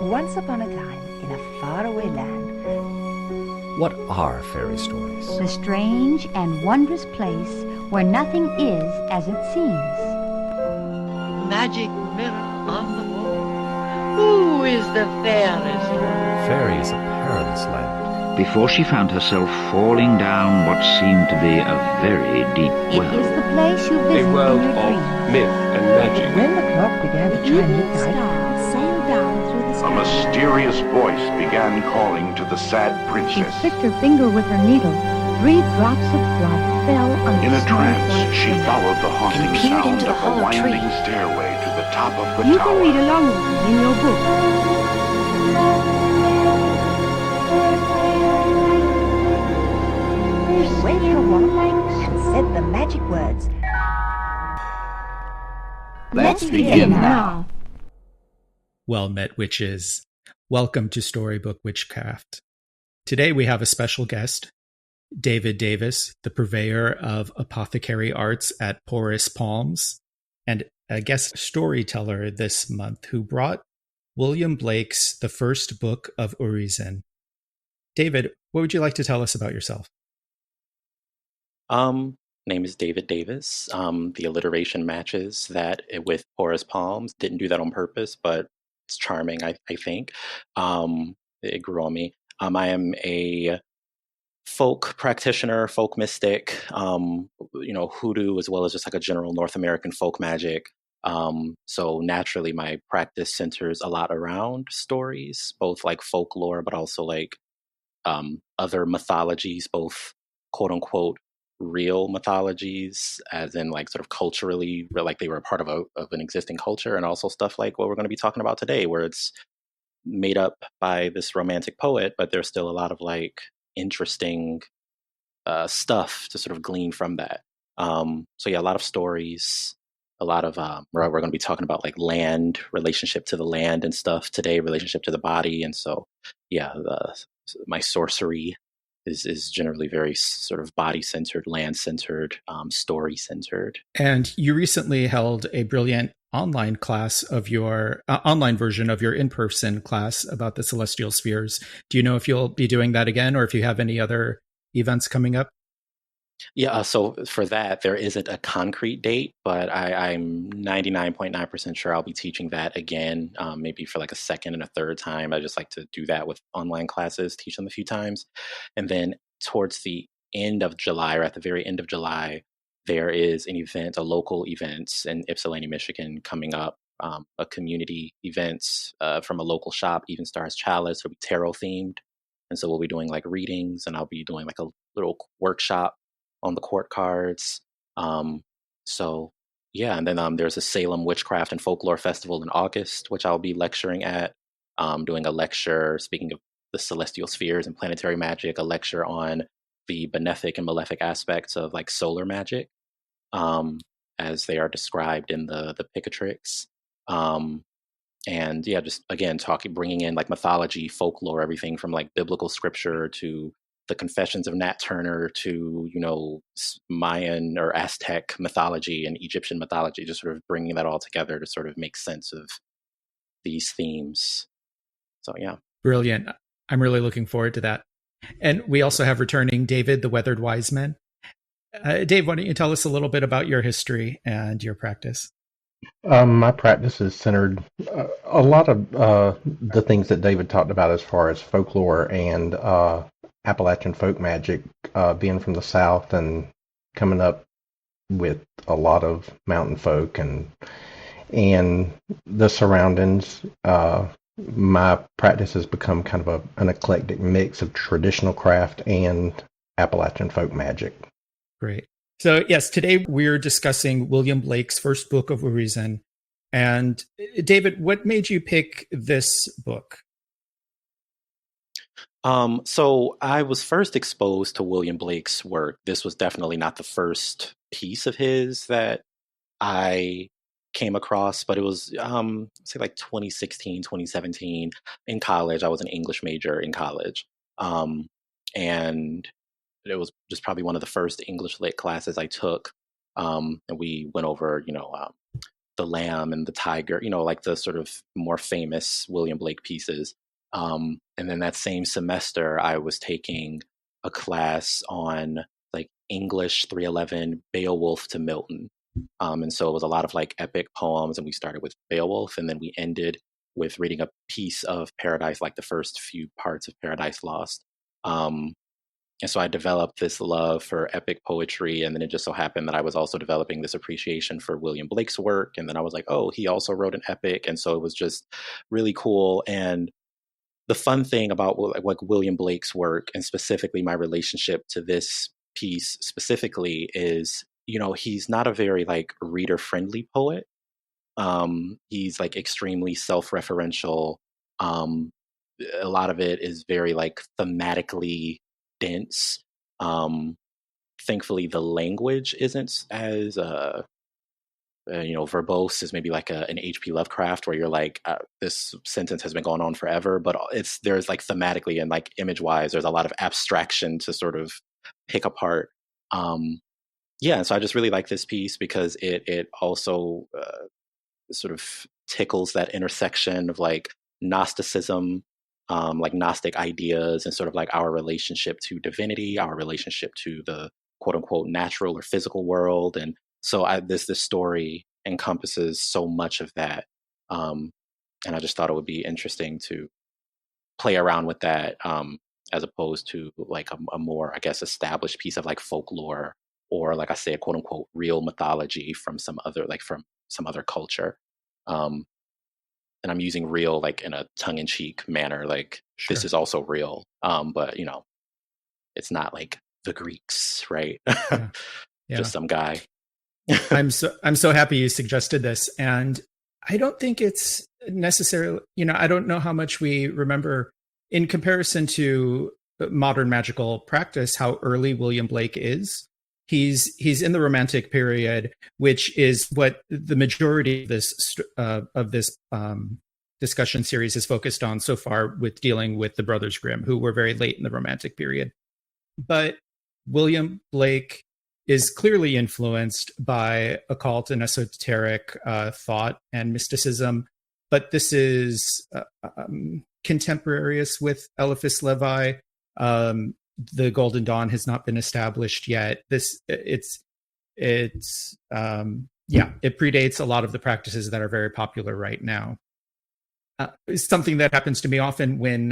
Once upon a time, in a faraway land, What are fairy stories? The strange and wondrous place where nothing is as it seems. Magic mirror on the wall. Who is the fairest? Fairy is a perilous land. Before she found herself falling down what seemed to be a very deep It well. is the place you visit A world in your of dreams. myth and magic. when the clock began to chime midnight, sailed down through the A sky. mysterious voice began calling to the sad She princess. pricked her finger with her needle. 3 drops of blood fell on the In a small trance, white she finger. followed the haunting And peered sound into the of the hollow winding tree. stairway to the top of the You tower. can read along with me in your book. she waved her wand and said the magic words. Let's begin now. Well met, witches. Welcome to Storybook Witchcraft. Today we have a special guest, David Davis, the purveyor of apothecary arts at Porous Palms, and a guest storyteller this month who brought William Blake's The First Book of Urizen. David, what would you like to tell us about yourself? Name is David Davis. The alliteration matches that with Porous Palms. Didn't do that on purpose, but it's charming, I think. It grew on me. I am a folk practitioner, folk mystic, hoodoo, as well as just like a general North American folk magic. So naturally, my practice centers a lot around stories, both like folklore, but also like other mythologies, both quote unquote real mythologies, as in like sort of culturally, like they were a part of an existing culture, and also stuff like what we're going to be talking about today, where it's made up by this romantic poet, but there's still a lot of like interesting stuff to sort of glean from that. So yeah, a lot of stories, a lot of we're going to be talking about like land, relationship to the land and stuff today, relationship to the body, and so yeah, my sorcery is generally very sort of body centered, land centered, story centered. And you recently held a brilliant online class of your online version of your in-person class about the celestial spheres. Do you know if you'll be doing that again, or if you have any other events coming up? Yeah, so for that, there isn't a concrete date, but I'm 99.9% sure I'll be teaching that again, maybe for like a second and a third time. I just like to do that with online classes, teach them a few times. And then towards the end of July, or at the very end of July, there is an event, a local event in Ypsilanti, Michigan coming up, a community event from a local shop, Even Stars Chalice. It'll be tarot themed. And so we'll be doing like readings, and I'll be doing like a little workshop on the court cards. So yeah, and then there's a Salem Witchcraft and Folklore Festival in August, which I'll be lecturing at, doing a lecture, speaking of the celestial spheres and planetary magic, a lecture on the benefic and malefic aspects of like solar magic, as they are described in the Picatrix. And yeah, just again, bringing in like mythology, folklore, everything from like biblical scripture to the Confessions of Nat Turner to, Mayan or Aztec mythology and Egyptian mythology, just sort of bringing that all together to sort of make sense of these themes. So, yeah. Brilliant. I'm really looking forward to that. And we also have returning David, the Weathered Wise Man. Dave, why don't you tell us a little bit about your history and your practice? My practice is centered a lot of the things that David talked about as far as folklore and Appalachian folk magic, being from the South and coming up with a lot of mountain folk and the surroundings. My practice has become kind of an eclectic mix of traditional craft and Appalachian folk magic. Great. So yes, today we're discussing William Blake's First Book of Urizen. And David, what made you pick this book? So I was first exposed to William Blake's work. This was definitely not the first piece of his that I came across, but it was, say like 2016, 2017 in college. I was an English major in college. And it was just probably one of the first English lit classes I took. And we went over, the lamb and the tiger, like the sort of more famous William Blake pieces. And then that same semester, I was taking a class on like English 311 Beowulf to Milton. And so it was a lot of like epic poems, and we started with Beowulf, and then we ended with reading a piece of Paradise, like the first few parts of Paradise Lost. And so I developed this love for epic poetry, and then it just so happened that I was also developing this appreciation for William Blake's work. And then I was like, oh, he also wrote an epic. And so it was just really cool. And the fun thing about like William Blake's work, and specifically my relationship to this piece specifically, is, he's not a very like reader friendly poet. He's like extremely self-referential. A lot of it is very like thematically dense. Thankfully, the language isn't as verbose as maybe like an H.P. Lovecraft, where you're like, this sentence has been going on forever. But there's like thematically and like image wise, there's a lot of abstraction to sort of pick apart. Yeah, and so I just really like this piece because it also sort of tickles that intersection of like Gnosticism, like Gnostic ideas, and sort of like our relationship to divinity, our relationship to the quote unquote natural or physical world. And so this story encompasses so much of that. And I just thought it would be interesting to play around with that, as opposed to like a more, I guess, established piece of like folklore, or like I said, quote unquote, real mythology from some other culture. And I'm using real like in a tongue-in-cheek manner, like Sure. This is also real. But it's not like the Greeks, right? Yeah. Just some guy. I'm so happy you suggested this. And I don't think it's necessarily, I don't know how much we remember in comparison to modern magical practice, how early William Blake is. He's in the Romantic period, which is what the majority of this discussion series is focused on so far, with dealing with the Brothers Grimm, who were very late in the Romantic period. But William Blake is clearly influenced by occult and esoteric thought and mysticism, but this is contemporaneous with Eliphas Levi. The Golden Dawn has not been established yet. It predates a lot of the practices that are very popular right now. Something that happens to me often when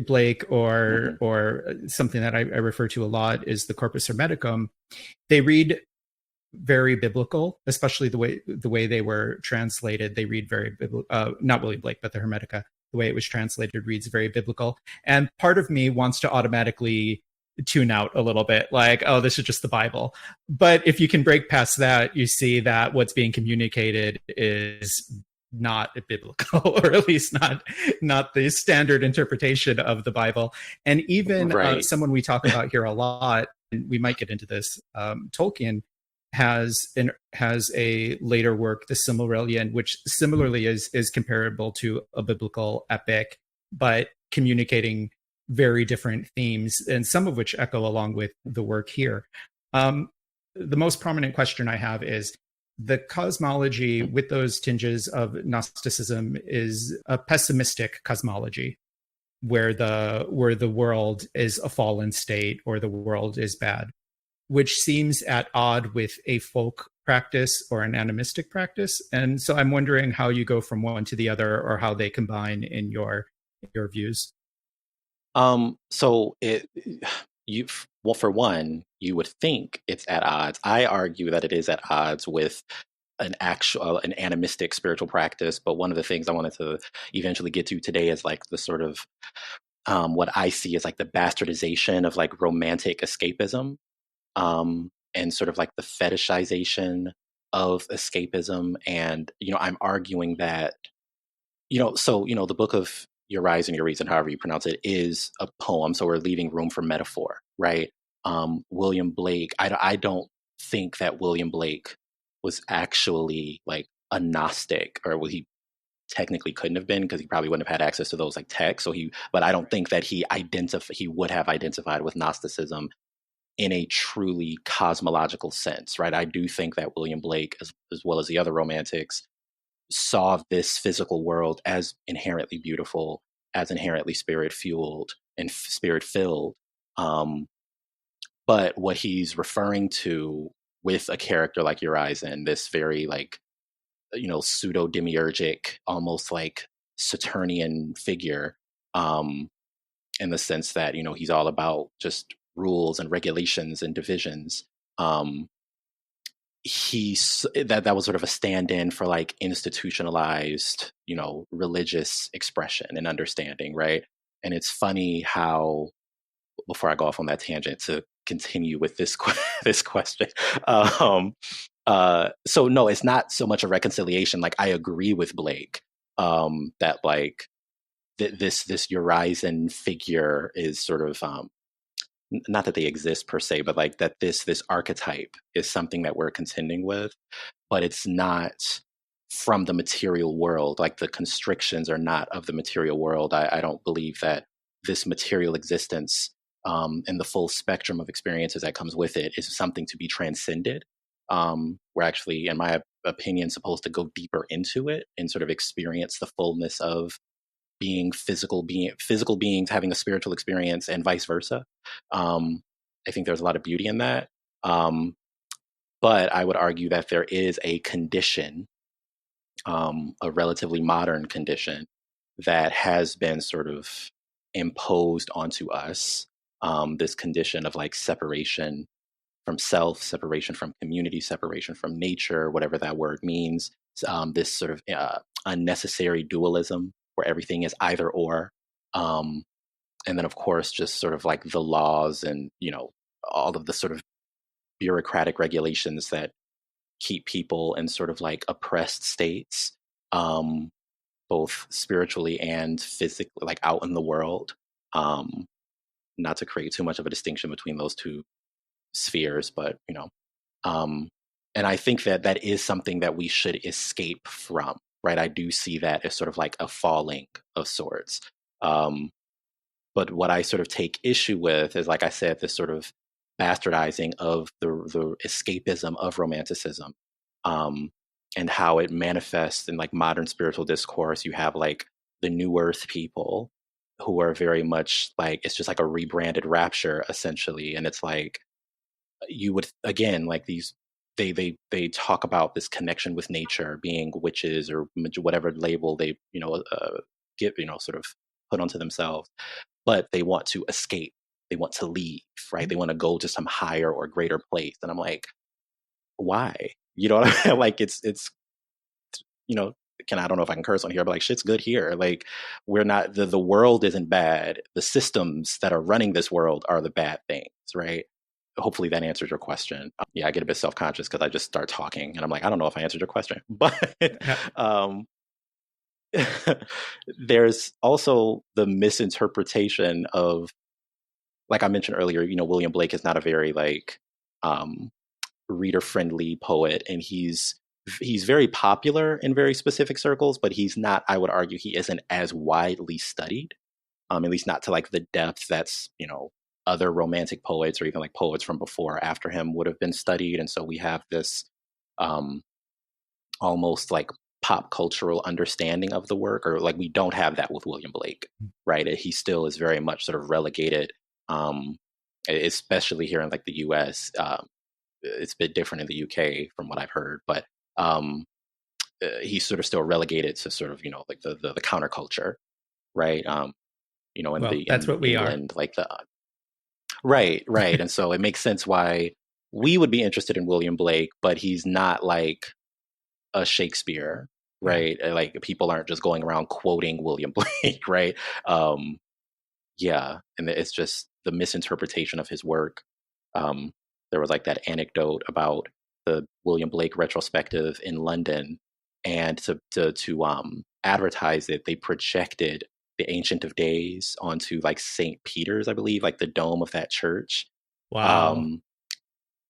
Blake or something that I refer to a lot is the Corpus Hermeticum. They read very biblical, especially the way they were translated. They read very biblical. Not William Blake, but the Hermetica. The way it was translated reads very biblical. And part of me wants to automatically tune out a little bit, like, oh, this is just the Bible. But if you can break past that, you see that what's being communicated is not biblical, or at least not the standard interpretation of the Bible. And even someone we talk about here a lot, and we might get into this, Tolkien has a later work, The Silmarillion, which similarly is comparable to a biblical epic, but communicating very different themes, and some of which echo along with the work here. The most prominent question I have is, the cosmology with those tinges of Gnosticism is a pessimistic cosmology, where the world is a fallen state, or the world is bad, which seems at odd with a folk practice or an animistic practice. And so I'm wondering how you go from one to the other, or how they combine in your views. Well, for one, you would think it's at odds. I argue that it is at odds with an animistic spiritual practice. But one of the things I wanted to eventually get to today is like the sort of what I see as like the bastardization of like romantic escapism, and sort of like the fetishization of escapism. And I'm arguing that the book of Urizen, however you pronounce it, is a poem. So we're leaving room for metaphor, right? William Blake, I don't think that William Blake was actually like a Gnostic, or he technically couldn't have been, because he probably wouldn't have had access to those like texts. But I don't think that he would have identified with Gnosticism in a truly cosmological sense, right? I do think that William Blake, as well as the other romantics, saw this physical world as inherently beautiful, as inherently spirit fueled and spirit filled. But what he's referring to with a character like Urizen, this very like, pseudo demiurgic, almost like Saturnian figure, in the sense that, he's all about just rules and regulations and divisions. That was sort of a stand-in for like institutionalized, religious expression and understanding, right? And it's funny how, before I go off on that tangent, to continue with this this question. So no, it's not so much a reconciliation. Like, I agree with Blake that like this Urizen figure is sort of not that they exist per se, but like that this archetype is something that we're contending with, but it's not from the material world. Like, the constrictions are not of the material world. I don't believe that this material existence and the full spectrum of experiences that comes with it is something to be transcended. We're actually, in my opinion, supposed to go deeper into it and sort of experience the fullness of being physical beings having a spiritual experience, and vice versa. I think there's a lot of beauty in that. But I would argue that there is a condition, a relatively modern condition, that has been sort of imposed onto us. This condition of like separation from self, separation from community, separation from nature, whatever that word means. This sort of unnecessary dualism where everything is either or. And then, of course, just sort of like the laws and, all of the sort of bureaucratic regulations that keep people in sort of like oppressed states, both spiritually and physically, like out in the world. Not to create too much of a distinction between those two spheres, but, and I think that is something that we should escape from. Right, I do see that as sort of like a falling of sorts. But what I sort of take issue with is, like I said, this sort of bastardizing of the escapism of romanticism, and how it manifests in like modern spiritual discourse. You have like the New Earth people who are very much like, it's just like a rebranded rapture essentially, and it's like you would again like these. They talk about this connection with nature, being witches or whatever label they give sort of put onto themselves, but they want to escape, they want to leave, right? They want to go to some higher or greater place, and I'm like, why? What I mean? Like it's I don't know if I can curse on here, but like shit's good here. Like, we're not the world isn't bad. The systems that are running this world are the bad things, right? Hopefully that answers your question. Yeah, I get a bit self-conscious because I just start talking and I'm like, I don't know if I answered your question. But there's also the misinterpretation of, like I mentioned earlier, William Blake is not a very like reader-friendly poet, and he's very popular in very specific circles, but he's not, I would argue, he isn't as widely studied, at least not to like the depth that's, other romantic poets or even like poets from before or after him would have been studied. And so we have this almost like pop cultural understanding of the work, or like we don't have that with William Blake, right? He still is very much sort of relegated, especially here in like the US. It's a bit different in the UK from what I've heard, but he's sort of still relegated to sort of, like the counterculture, right? That's what we England, are. Like the right. And so it makes sense why we would be interested in William Blake, but he's not like a Shakespeare, right? Like people aren't just going around quoting William Blake, right? Yeah, and it's just the misinterpretation of his work. There was like that anecdote about the William Blake retrospective in London, and to advertise it, they projected the Ancient of Days onto like St. Peter's, I believe, like the dome of that church. Wow.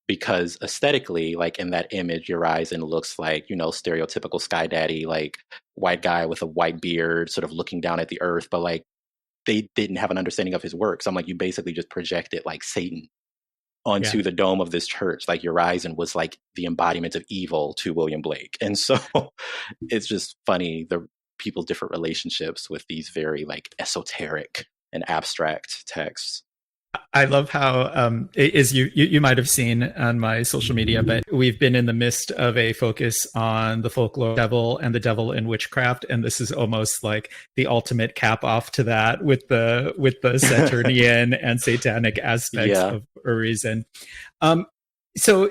Because aesthetically, like in that image, Urizen looks like, stereotypical sky daddy, like white guy with a white beard, sort of looking down at the earth, but like they didn't have an understanding of his work. So I'm like, you basically just projected like Satan onto the dome of this church. Like Urizen was like the embodiment of evil to William Blake. And so it's just funny, the people's different relationships with these very like esoteric and abstract texts. I love how, as you might have seen on my social media, but we've been in the midst of a focus on the folklore devil and the devil in witchcraft, and this is almost like the ultimate cap off to that with the Saturnian and satanic aspects of Urizen. So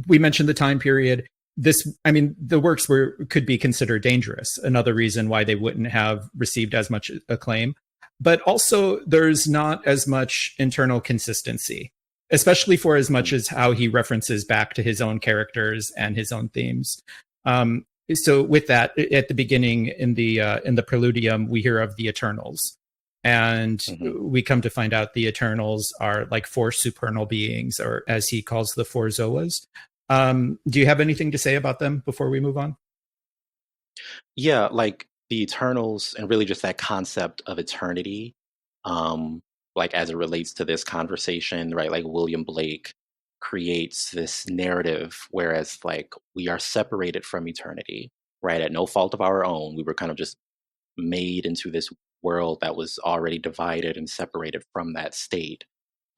we mentioned the time period. The works could be considered dangerous. Another reason why they wouldn't have received as much acclaim. But also, there's not as much internal consistency, especially for as much as how he references back to his own characters and his own themes. So, with that, at the beginning in the Preludium, we hear of the Eternals, and we come to find out the Eternals are like 4 supernal beings, or as he calls the 4 Zoas. Do you have anything to say about them before we move on? Yeah, like the Eternals, and really just that concept of eternity, like as it relates to this conversation, right? Like William Blake creates this narrative, whereas like we are separated from eternity, right? At no fault of our own. We were kind of just made into this world that was already divided and separated from that state.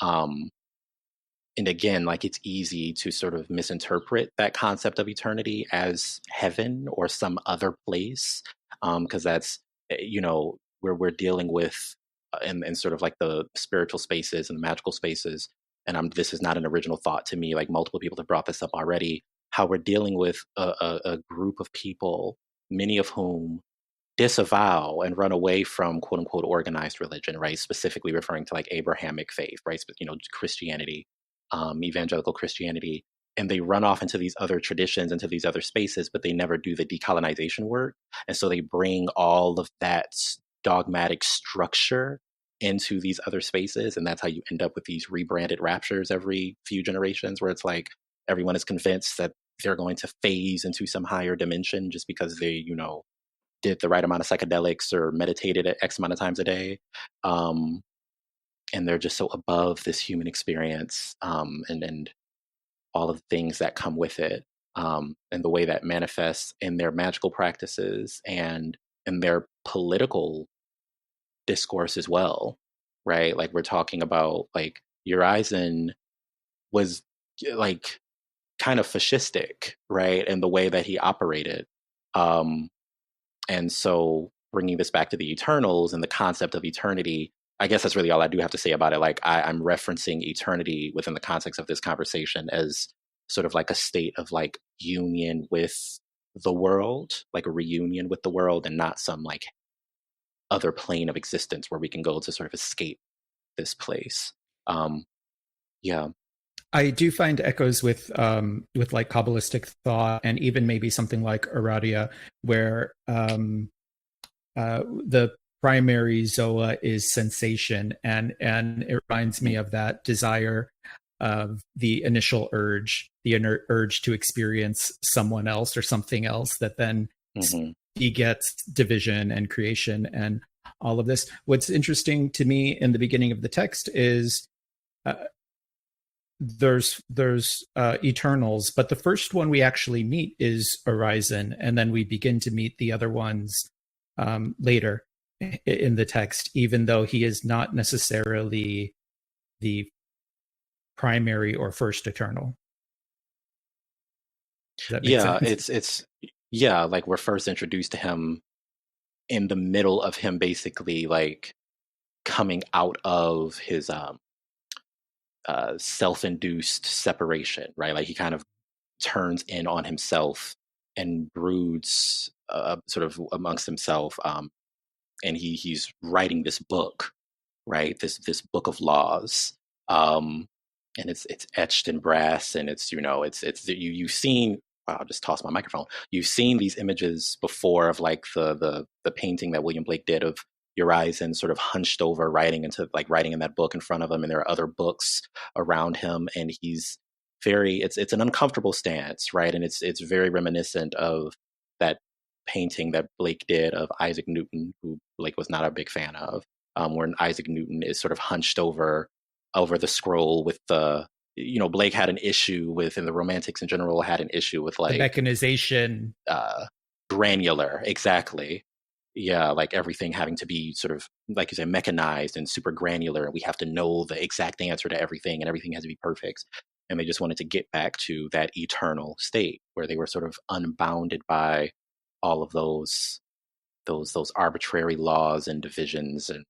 And again, like it's easy to sort of misinterpret that concept of eternity as heaven or some other place, because that's, where we're dealing with in sort of like the spiritual spaces and the magical spaces. And this is not an original thought to me. Like multiple people have brought this up already. How we're dealing with a group of people, many of whom disavow and run away from quote unquote organized religion, right? Specifically referring to like Abrahamic faith, right? Christianity. Evangelical Christianity, and they run off into these other traditions, into these other spaces, but they never do the decolonization work. And so they bring all of that dogmatic structure into these other spaces. And that's how you end up with these rebranded raptures every few generations, where it's like everyone is convinced that they're going to phase into some higher dimension just because they, did the right amount of psychedelics or meditated at X amount of times a day. And they're just so above this human experience, and all of the things that come with it, and the way that manifests in their magical practices and in their political discourse as well, right? Like we're talking about, like Urizen was like kind of fascistic, right? In the way that he operated. And so bringing this back to the Eternals and the concept of eternity, I guess that's really all I do have to say about it. Like I'm referencing eternity within the context of this conversation as sort of like a state of like union with the world, like a reunion with the world, and not some like other plane of existence where we can go to sort of escape this place. Yeah. I do find echoes with like Kabbalistic thought, and even maybe something like Aradia, where the primary Zoa is sensation, and it reminds me of that desire of the initial urge, the inner urge to experience someone else or something else that then begets division and creation and all of this. What's interesting to me in the beginning of the text is there's Eternals, but the first one we actually meet is Urizen, and then we begin to meet the other ones later in the text, even though he is not necessarily the primary or first Eternal. Yeah, sense? it's like we're first introduced to him in the middle of him basically like coming out of his self-induced separation, right? Like he kind of turns in on himself and broods sort of amongst himself, and he's writing this book, right? This book of laws, and it's etched in brass, and it's you've seen. I'll just toss my microphone. You've seen these images before of like the painting that William Blake did of Urizen sort of hunched over, writing in that book in front of him, and there are other books around him, and he's it's an uncomfortable stance, right? And it's very reminiscent of that painting that Blake did of Isaac Newton, who Blake was not a big fan of, where Isaac Newton is sort of hunched over over the scroll with the, Blake had an issue with, and the Romantics in general had an issue with, like, the mechanization, granular, exactly. Yeah, like everything having to be sort of, like you said, mechanized and super granular, and we have to know the exact answer to everything, and everything has to be perfect. And they just wanted to get back to that eternal state where they were sort of unbounded by all of those arbitrary laws and divisions and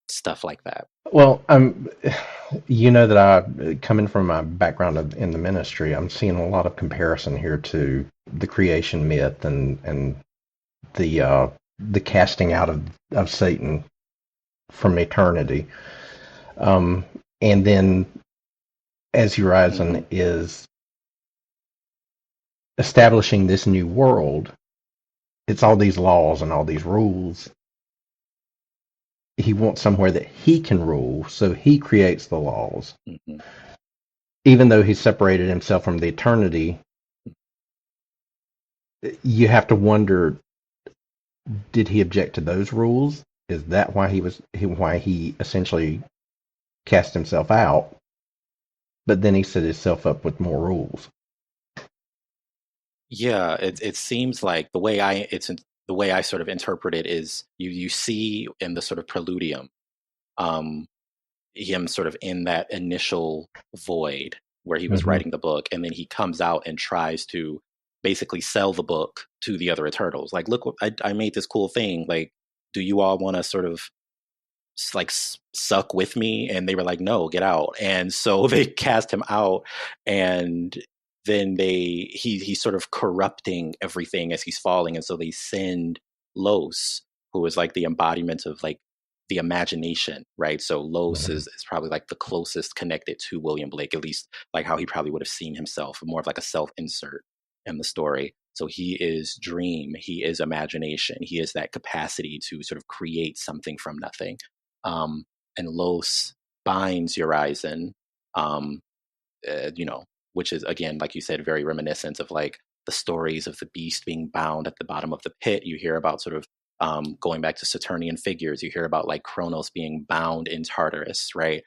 stuff like that. Well, that I, coming from my background in the ministry, I'm seeing a lot of comparison here to the creation myth and the casting out of Satan from eternity. And then as Urizen is establishing this new world, it's all these laws and all these rules. He wants somewhere that he can rule, so he creates the laws. Mm-hmm. Even though he separated himself from the eternity, you have to wonder, did he object to those rules? Is that why he essentially cast himself out? But then he set himself up with more rules. Yeah, it seems like the way I sort of interpret it is you see in the sort of preludium, him sort of in that initial void where he was writing the book, and then he comes out and tries to basically sell the book to the other Eternals. Like, look, I made this cool thing. Like, do you all want to sort of like suck with me? And they were like, no, get out. And so they cast him out, and then he's sort of corrupting everything as he's falling. And so they send Los, who is like the embodiment of like the imagination, right? So Los is probably like the closest connected to William Blake, at least like how he probably would have seen himself, more of like a self-insert in the story. So he is dream, he is imagination, he is that capacity to sort of create something from nothing. And Los binds Urizen, which is, again, like you said, very reminiscent of like the stories of the beast being bound at the bottom of the pit. You hear about sort of going back to Saturnian figures, you hear about like Kronos being bound in Tartarus, right?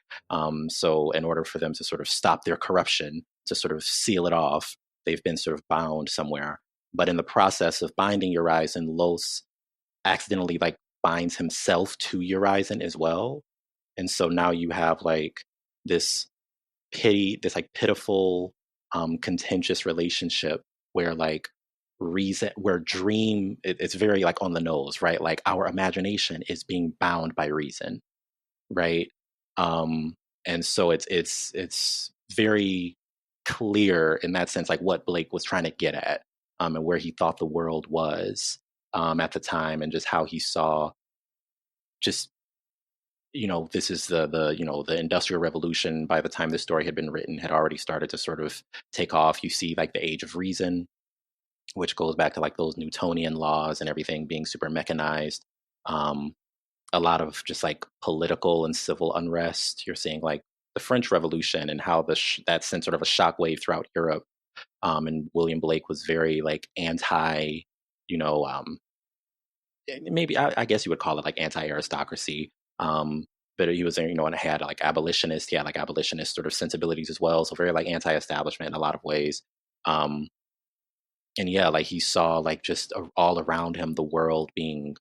So in order for them to sort of stop their corruption, to sort of seal it off, they've been sort of bound somewhere. But in the process of binding Urizen, Los accidentally like binds himself to Urizen as well. And so now you have like this pitiful, contentious relationship where like dream, it's very like on the nose, right? Like our imagination is being bound by reason, right? And so it's very clear in that sense, like what Blake was trying to get at, and where he thought the world was at the time, and just how he saw just, this is the Industrial Revolution. By the time this story had been written, had already started to sort of take off. You see like the Age of Reason, which goes back to like those Newtonian laws and everything being super mechanized. A lot of just like political and civil unrest. You're seeing like the French Revolution and how that sent sort of a shockwave throughout Europe. And William Blake was very like anti, maybe I guess you would call it like anti-aristocracy. But he was, and had like abolitionist, he had like abolitionist sort of sensibilities as well. So very like anti-establishment in a lot of ways. And yeah, like he saw like just all around him, the world being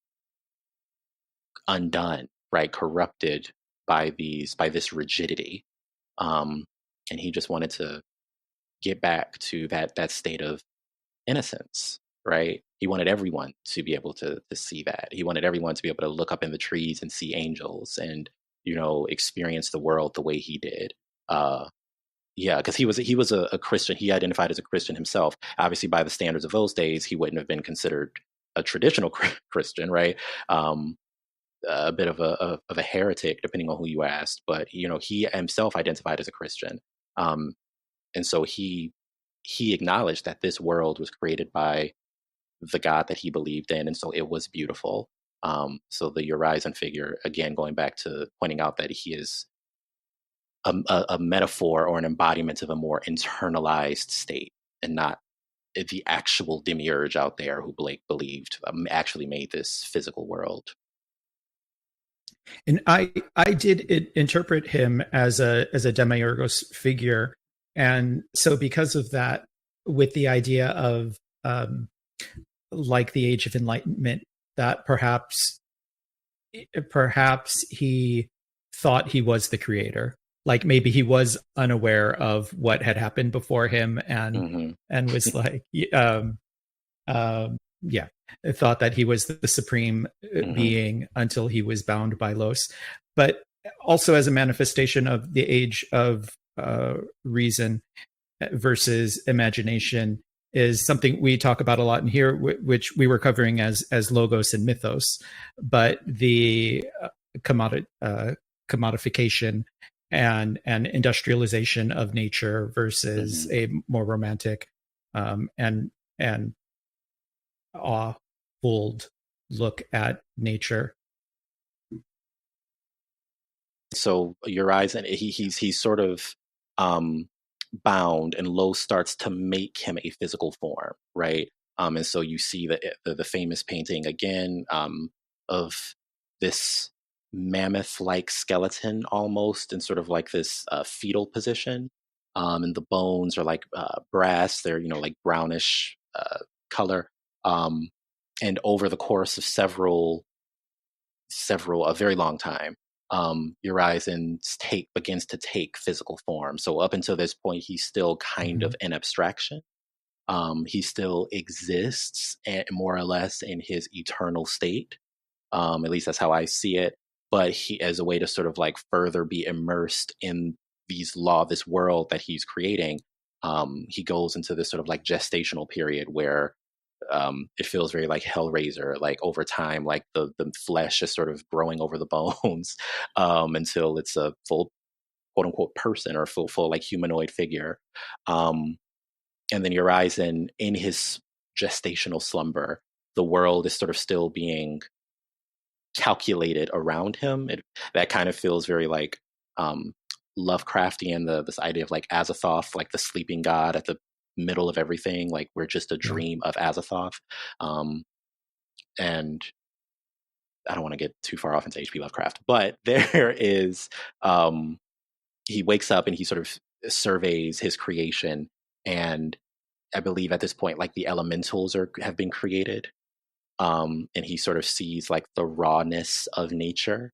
undone, right? Corrupted by this rigidity. And he just wanted to get back to that state of innocence, right? He wanted everyone to be able to see that. He wanted everyone to be able to look up in the trees and see angels and, experience the world the way he did. Yeah, because he was a Christian. He identified as a Christian himself. Obviously, by the standards of those days, he wouldn't have been considered a traditional Christian, right? A bit of a heretic, depending on who you asked. But he himself identified as a Christian, and so he acknowledged that this world was created by the God that he believed in, and so it was beautiful. So the Urizen figure, again, going back to pointing out that he is a metaphor or an embodiment of a more internalized state, and not the actual demiurge out there who Blake believed actually made this physical world. And I did interpret him as a demiurgos figure, and so because of that, with the idea of like the Age of Enlightenment, that perhaps he thought he was the creator. Like maybe he was unaware of what had happened before him, and was like, yeah, thought that he was the supreme being until he was bound by Los. But also as a manifestation of the age of reason versus imagination is something we talk about a lot in here, which we were covering as logos and mythos, but the commodification and industrialization of nature versus a more romantic and awe-filled look at nature. So Urizen, he's sort of bound, and Lo starts to make him a physical form, right? And so you see the famous painting again of this mammoth-like skeleton almost in sort of like this fetal position, and the bones are like brass. They're like brownish color, and over the course of a very long time, Urizen begins to take physical form. So up until this point, he's still kind of an abstraction. He still exists more or less in his eternal state. At least that's how I see it. But he, as a way to sort of like further be immersed in this world that he's creating, he goes into this sort of like gestational period where it feels very like Hellraiser, like over time, like the flesh is sort of growing over the bones until it's a full quote unquote person or full like humanoid figure. And then Urizen, in his gestational slumber, the world is sort of still being calculated around him. That kind of feels very like Lovecraftian, this idea of like Azathoth, like the sleeping god at the middle of everything, like we're just a dream of Azathoth. And I don't want to get too far off into H.P. Lovecraft, but there is he wakes up and he sort of surveys his creation, and I believe at this point like the elementals have been created, and he sort of sees like the rawness of nature.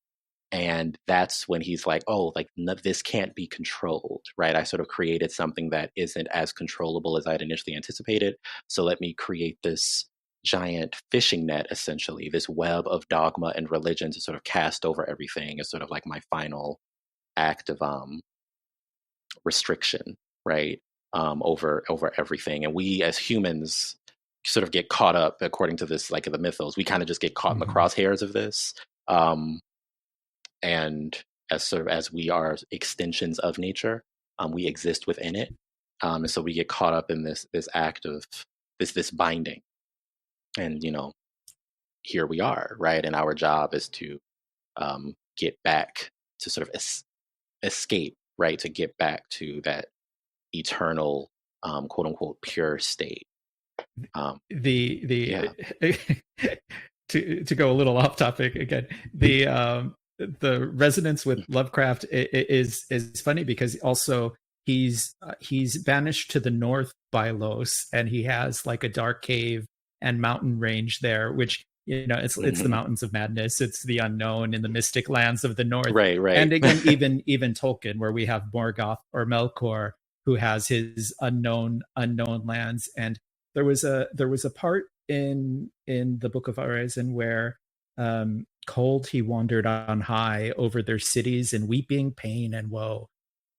And that's when he's like, oh, like this can't be controlled, right? I sort of created something that isn't as controllable as I'd initially anticipated. So let me create this giant fishing net, essentially, this web of dogma and religion to sort of cast over everything as sort of like my final act of restriction, right? Over everything. And we as humans sort of get caught up, according to this, like the mythos, we kind of just get caught in the crosshairs of this. And as we are extensions of nature, we exist within it, and so we get caught up in this act of this binding, and here we are, right? And our job is to get back to sort of escape, right? To get back to that eternal, quote unquote, pure state. To go a little off topic again, the resonance with Lovecraft is funny because also he's banished to the north by Los, and he has like a dark cave and mountain range there, which it's the mountains of madness. It's the unknown in the mystic lands of the north, right. And again, even Tolkien, where we have Morgoth or Melkor, who has his unknown lands. And there was a part in the Book of Urizen where cold he wandered on high over their cities in weeping, pain, and woe.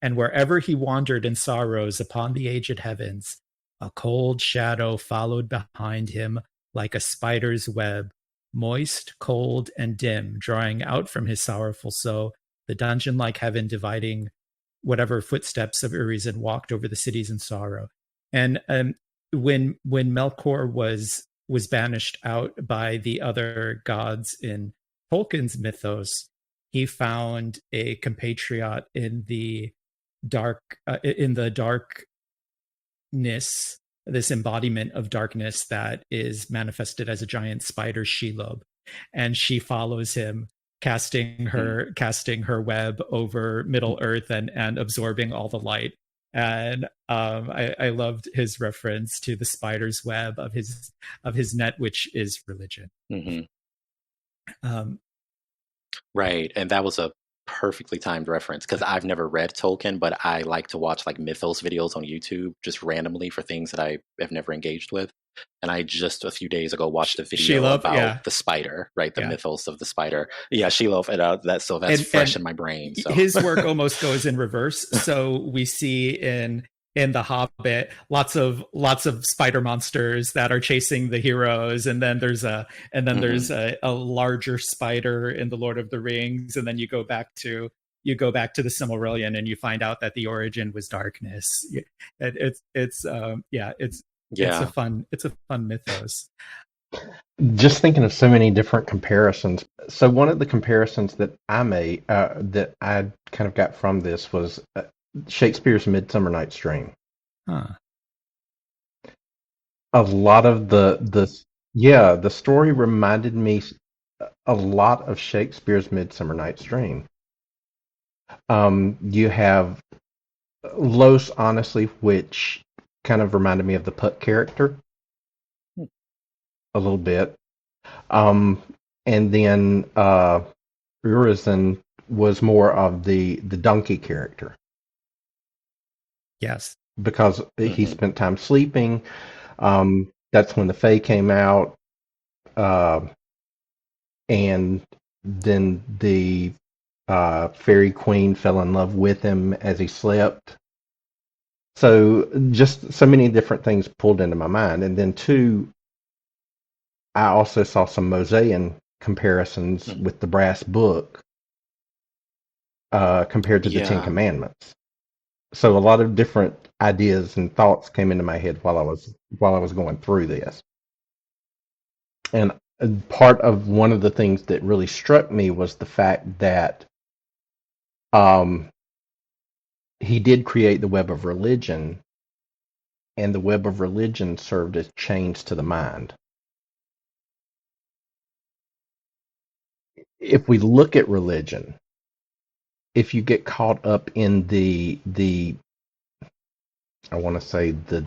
And wherever he wandered in sorrows upon the aged heavens, a cold shadow followed behind him like a spider's web, moist, cold, and dim, drawing out from his sorrowful soul the dungeon-like heaven dividing whatever footsteps of Urizen walked over the cities in sorrow. And when Melkor was banished out by the other gods in Tolkien's mythos, he found a compatriot in the darkness, this embodiment of darkness that is manifested as a giant spider Shelob, and she follows him casting her web over Middle Earth and absorbing all the light. And I loved his reference to the spider's web of his net, which is religion. Right, and that was a perfectly timed reference because I've never read Tolkien, but I like to watch like mythos videos on YouTube just randomly for things that I have never engaged with. And I just a few days ago watched a video about the spider, right? The mythos of the spider. Yeah, Shelob, and that's fresh in my brain. So. His work almost goes in reverse. So we see in The Hobbit lots of spider monsters that are chasing the heroes, and then there's a larger spider in The Lord of the Rings, and then you go back to the Silmarillion and you find out that the origin was darkness. It's a fun mythos. Just thinking of so many different comparisons. So one of the comparisons that I made, that I kind of got from this was Shakespeare's Midsummer Night's Dream. Huh. A lot of the story reminded me a lot of Shakespeare's Midsummer Night's Dream. You have Los, honestly, which kind of reminded me of the Puck character a little bit. And then Urizen was more of the donkey character. Yes. Because he spent time sleeping. That's when the Fae came out. And then the fairy queen fell in love with him as he slept. So just so many different things pulled into my mind. And then two, I also saw some Mosaic comparisons with the brass book compared to the Ten Commandments. So a lot of different ideas and thoughts came into my head while I was going through this. And part of one of the things that really struck me was the fact that he did create the web of religion, and the web of religion served as chains to the mind. If we look at religion, if you get caught up in the I want to say the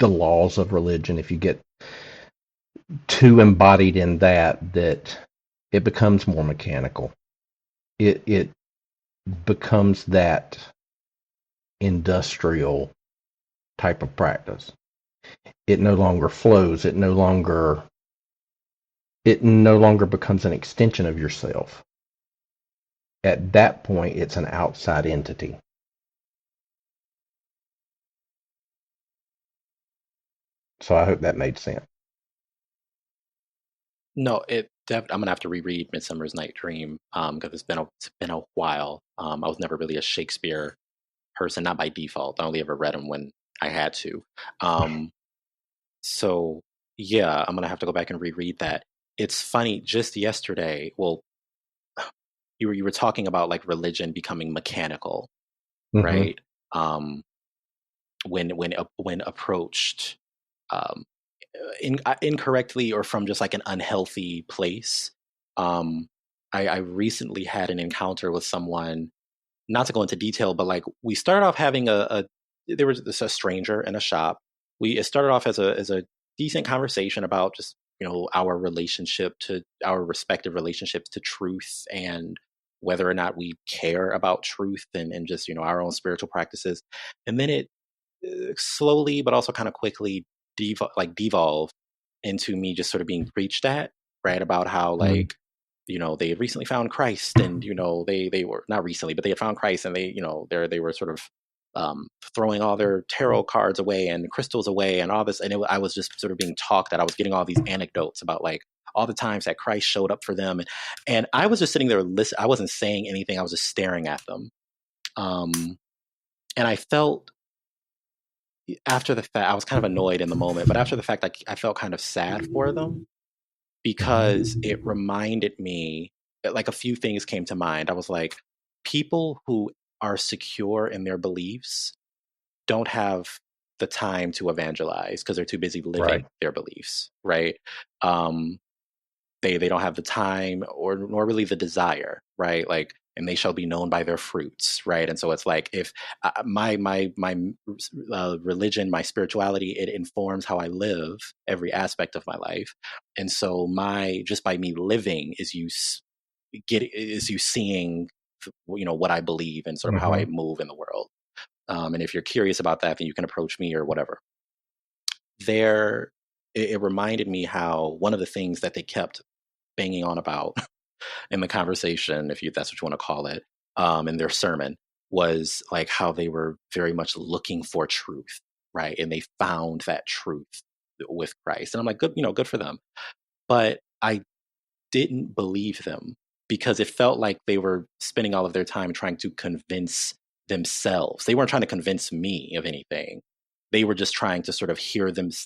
laws of religion, if you get too embodied in that it becomes more mechanical. It becomes that industrial type of practice. It no longer flows. It no longer becomes an extension of yourself. At that point, it's an outside entity. So I hope that made sense. No, I'm gonna have to reread Midsummer's Night Dream because it's been a while. I was never really a Shakespeare person, not by default. I only ever read him when I had to. So yeah, I'm gonna have to go back and reread that. It's funny. Just yesterday, well, you were talking about like religion becoming mechanical, right? When approached incorrectly or from just like an unhealthy place. I recently had an encounter with someone, not to go into detail, but like we started off having there was a stranger in a shop. It started off as a decent conversation about just, our respective relationships to truth and whether or not we care about truth and just, our own spiritual practices. And then it slowly, but also kind of quickly devolved into me just sort of being preached at, right? About how like, they had recently found Christ and, they were not recently, but they had found Christ and they were sort of throwing all their tarot cards away and crystals away and all this. And I was just sort of being talked that I was getting all these anecdotes about like all the times that Christ showed up for them. And I was just sitting there listening. I wasn't saying anything. I was just staring at them. And I felt after the fact, I was kind of annoyed in the moment, but after the fact, I felt kind of sad for them because it reminded me, like a few things came to mind. I was like, people who are secure in their beliefs don't have the time to evangelize because they're too busy living their beliefs, right? they don't have the time or nor really the desire, right? Like, and they shall be known by their fruits, right? And so it's like, if my religion, my spirituality, it informs how I live every aspect of my life. And so just by me living is you seeing, what I believe and sort of how I move in the world. And if you're curious about that, then you can approach me or whatever. It reminded me how one of the things that they kept banging on about in the conversation, if that's what you want to call it, in their sermon, was like how they were very much looking for truth, right? And they found that truth with Christ. And I'm like, good for them. But I didn't believe them, because it felt like they were spending all of their time trying to convince themselves. They weren't trying to convince me of anything. They were just trying to sort of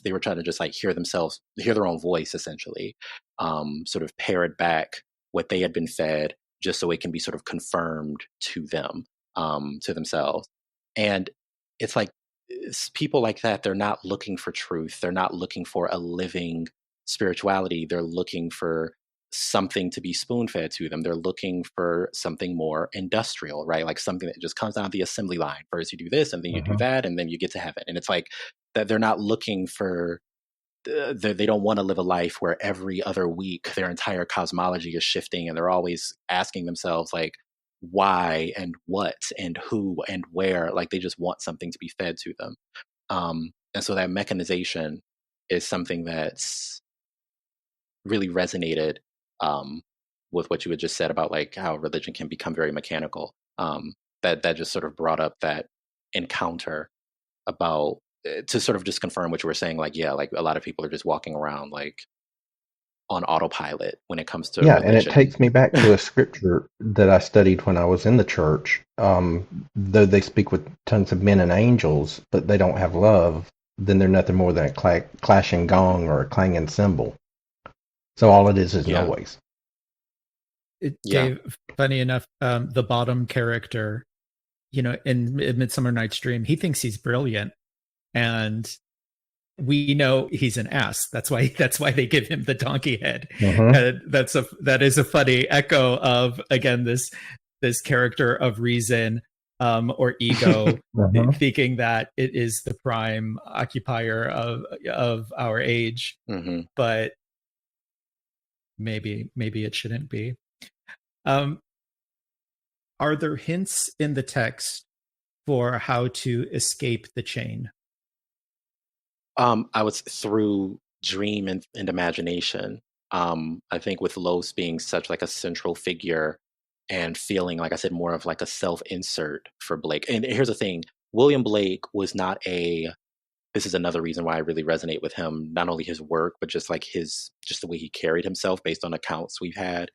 they were trying to just like hear themselves, hear their own voice, essentially, sort of parrot back what they had been fed, just so it can be sort of confirmed to them, to themselves. And it's like, people like that, they're not looking for truth. They're not looking for a living spirituality. They're looking for something to be spoon-fed to them. They're looking for something more industrial, right? Like something that just comes down the assembly line. First you do this, and then you do that, and then you get to heaven. And it's like that they're not looking for, they don't want to live a life where every other week their entire cosmology is shifting, and they're always asking themselves like, why and what and who and where. Like, they just want something to be fed to them. And so that mechanization is something that's really resonated with what you had just said about like how religion can become very mechanical. That just sort of brought up that encounter about, to sort of just confirm what you were saying. Like, yeah, like a lot of people are just walking around like on autopilot when it comes to religion. And it takes me back to a scripture that I studied when I was in the church. Though they speak with tongues of men and angels, but they don't have love, then they're nothing more than a clashing gong or a clanging cymbal. So all it is noise. Dave, funny enough, the bottom character, in Midsummer Night's Dream, he thinks he's brilliant, and we know he's an ass. That's why they give him the donkey head. And that is a funny echo of, again, this character of reason, or ego, thinking that it is the prime occupier of our age, but maybe it shouldn't be. Are there hints in the text for how to escape the chain? I was through dream and imagination. I think with Los being such like a central figure and feeling, like I said, more of like a self-insert for Blake. And here's the thing, William Blake was not this is another reason why I really resonate with him, not only his work, but just like just the way he carried himself based on accounts we have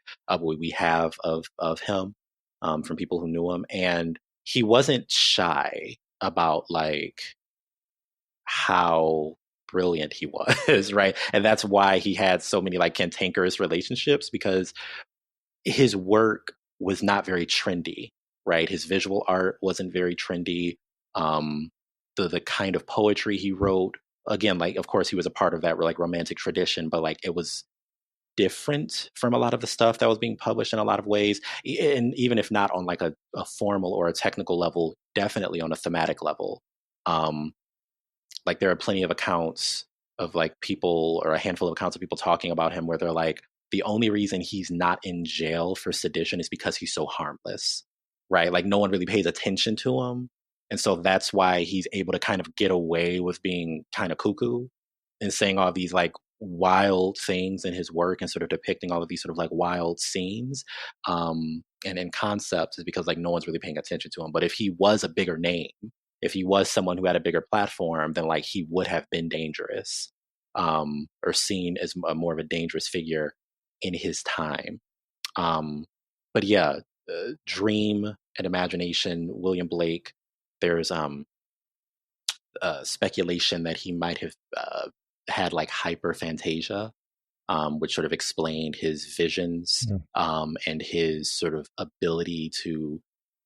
of him, from people who knew him. And he wasn't shy about like how brilliant he was, right? And that's why he had so many like cantankerous relationships, because his work was not very trendy, right? His visual art wasn't very trendy. The kind of poetry he wrote, again, like, of course he was a part of that like romantic tradition, but like it was different from a lot of the stuff that was being published in a lot of ways. And even if not on like a formal or a technical level, definitely on a thematic level. Like there are plenty of accounts of like people, or a handful of accounts of people talking about him where they're like, the only reason he's not in jail for sedition is because he's so harmless, right? Like no one really pays attention to him. And so that's why he's able to kind of get away with being kind of cuckoo and saying all these like wild things in his work and sort of depicting all of these sort of like wild scenes and in concepts, is because like no one's really paying attention to him. But if he was a bigger name, if he was someone who had a bigger platform, then like he would have been dangerous, or seen as more of a dangerous figure in his time. But yeah, dream and imagination, William Blake. There's speculation that he might have had like hyperphantasia, which sort of explained his visions, and his sort of ability to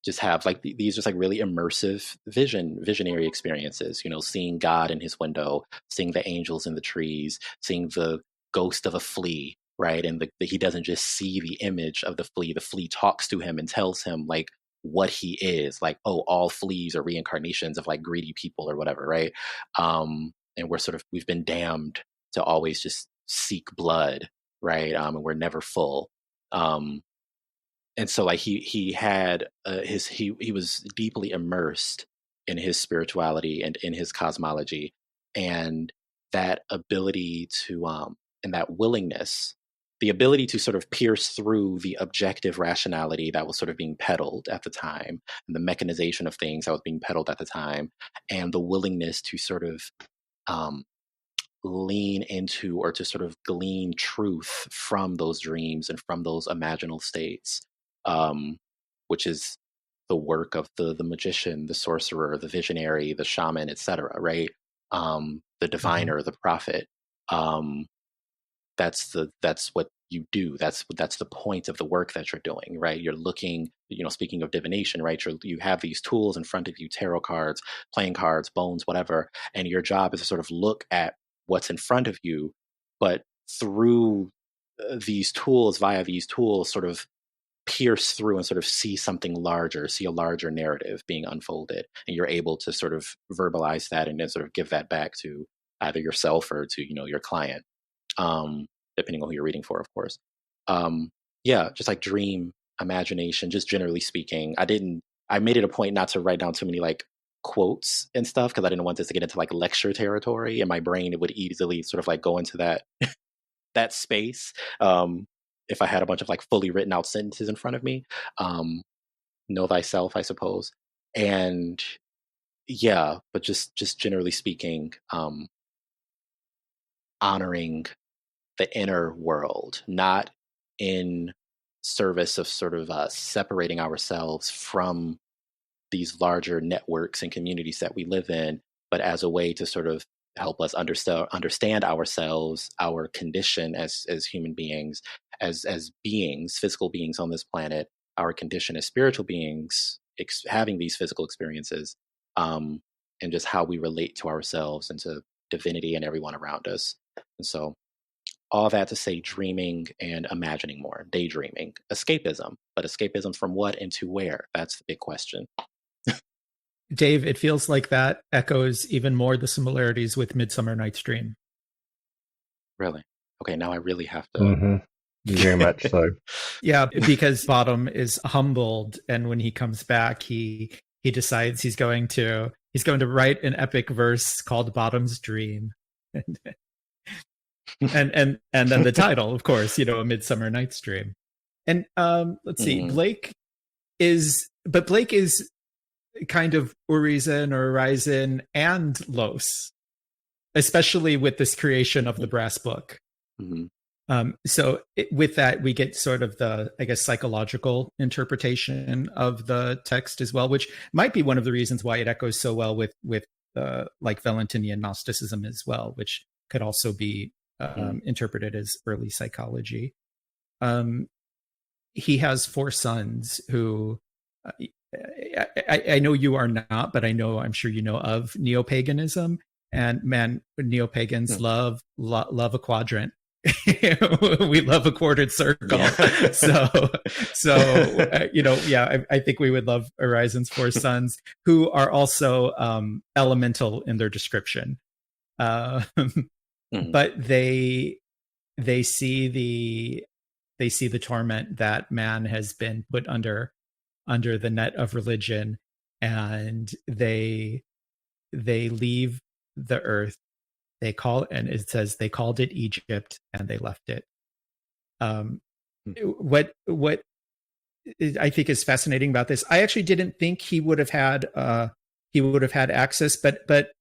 just have like these just like really immersive visionary experiences, seeing God in his window, seeing the angels in the trees, seeing the ghost of a flea, right? And he doesn't just see the image of the flea. The flea talks to him and tells him like what he is, like, oh, all fleas are reincarnations of like greedy people or whatever, right? And we've been damned to always just seek blood, right? And we're never full. And so like he had he was deeply immersed in his spirituality and in his cosmology, and that ability to and that willingness, the ability to sort of pierce through the objective rationality that was sort of being peddled at the time, and the mechanization of things that was being peddled at the time, and the willingness to sort of lean into or to sort of glean truth from those dreams and from those imaginal states, which is the work of the magician, the sorcerer, the visionary, the shaman, etc. Right? The diviner, the prophet. That's what you do. That's the point of the work that you're doing, right? You're looking, speaking of divination, right? You have these tools in front of you, tarot cards, playing cards, bones, whatever, and your job is to sort of look at what's in front of you, but through via these tools, sort of pierce through and sort of see something larger, see a larger narrative being unfolded, and you're able to sort of verbalize that and then sort of give that back to either yourself or to your client, depending on who you're reading for, of course. Just like dream, imagination, just generally speaking. I made it a point not to write down too many like quotes and stuff because I didn't want this to get into like lecture territory, and my brain, it would easily sort of like go into that that space if I had a bunch of like fully written out sentences in front of me. Know thyself, I suppose. And but just generally speaking, honoring the inner world, not in service of sort of separating ourselves from these larger networks and communities that we live in, but as a way to sort of help us understand ourselves, our condition as human beings, as beings, physical beings on this planet, our condition as spiritual beings, having these physical experiences, and just how we relate to ourselves and to divinity and everyone around us. And so all that to say, dreaming and imagining more, daydreaming, escapism, but escapism from what and to where? That's the big question. Dave, it feels like that echoes even more the similarities with Midsummer Night's Dream. Really? Okay, now I really have to. Mm-hmm. Very much so. Yeah, because Bottom is humbled, and when he comes back, he decides he's going to write an epic verse called Bottom's Dream. and then the title, of course, A Midsummer Night's Dream. And let's see, Blake is kind of Urizen and Los, especially with this creation of the brass book. With that, we get sort of the, I guess, psychological interpretation of the text as well, which might be one of the reasons why it echoes so well with like Valentinian Gnosticism as well, which could also be interpreted as early psychology. He has 4 sons who I know you are not, but I'm sure you know of neo-paganism, and man, neo-pagans love a quadrant. We love a quartered circle. Yeah. I think we would love Urizen's 4 sons, who are also elemental in their description. But they see the torment that man has been put under the net of religion, and they leave the earth. They call, and it says they called it Egypt, and they left it. What I think is fascinating about this, I actually didn't think he would have had access, but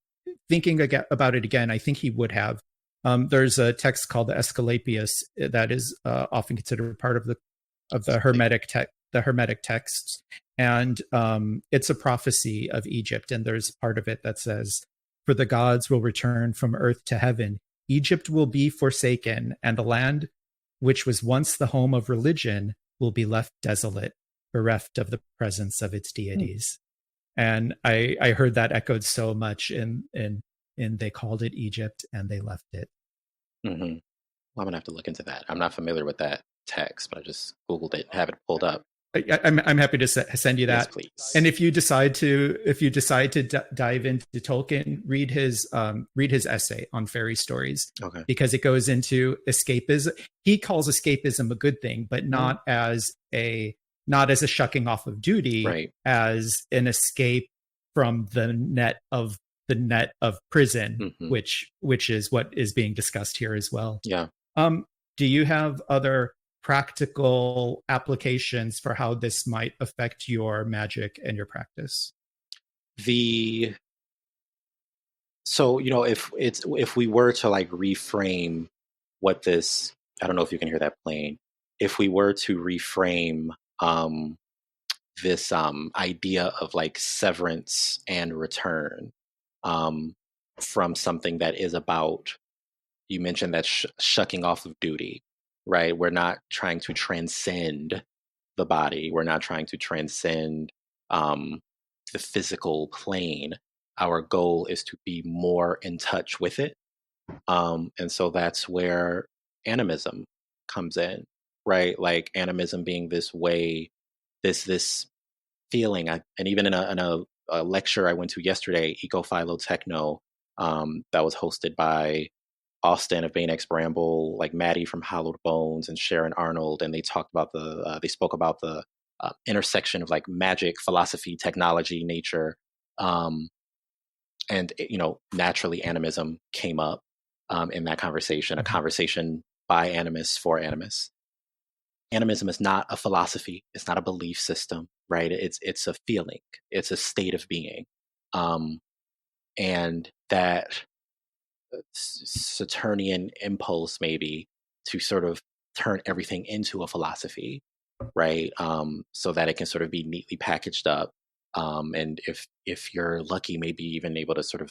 thinking about it again, I think he would have. There's a text called the Asclepius that is often considered part of the Hermetic texts, and it's a prophecy of Egypt. And there's part of it that says, "For the gods will return from earth to heaven. Egypt will be forsaken, and the land which was once the home of religion will be left desolate, bereft of the presence of its deities." And I heard that echoed so much in they called it Egypt and they left it. Well, I'm gonna have to look into that. I'm not familiar with that text, but I just Googled it, have it pulled up. I'm happy to send you Yes, that. please. And if you decide to dive into Tolkien, read his essay on fairy stories, Okay. because it goes into escapism. He calls escapism a good thing, but not as a shucking off of duty, Right. as an escape from the net of prison, Mhm. which is what is being discussed here as well. Yeah. Do you have other practical applications for how this might affect your magic and your practice? So, if we were to like reframe what this, I don't know if you can hear that plane. If we were to reframe this idea of like severance and return, from something that is about, you mentioned that shucking off of duty, right? We're not trying to transcend the body. We're not trying to transcend um, the physical plane. Our goal is to be more in touch with it. And so that's where animism comes in, right? Like animism being this way, this feeling. And even in a lecture I went to yesterday, Eco-Philo-Techno, that was hosted by Austin of Banex Bramble, like Maddie from Hallowed Bones, and Sharon Arnold, and they spoke about the intersection of like magic, philosophy, technology, nature, and naturally animism came up in that conversation, a conversation by animists for animists. Animism is not a philosophy; it's not a belief system, right? It's a feeling, it's a state of being, and that Saturnian impulse maybe to sort of turn everything into a philosophy, right? So that it can sort of be neatly packaged up, and if you're lucky, maybe even able to sort of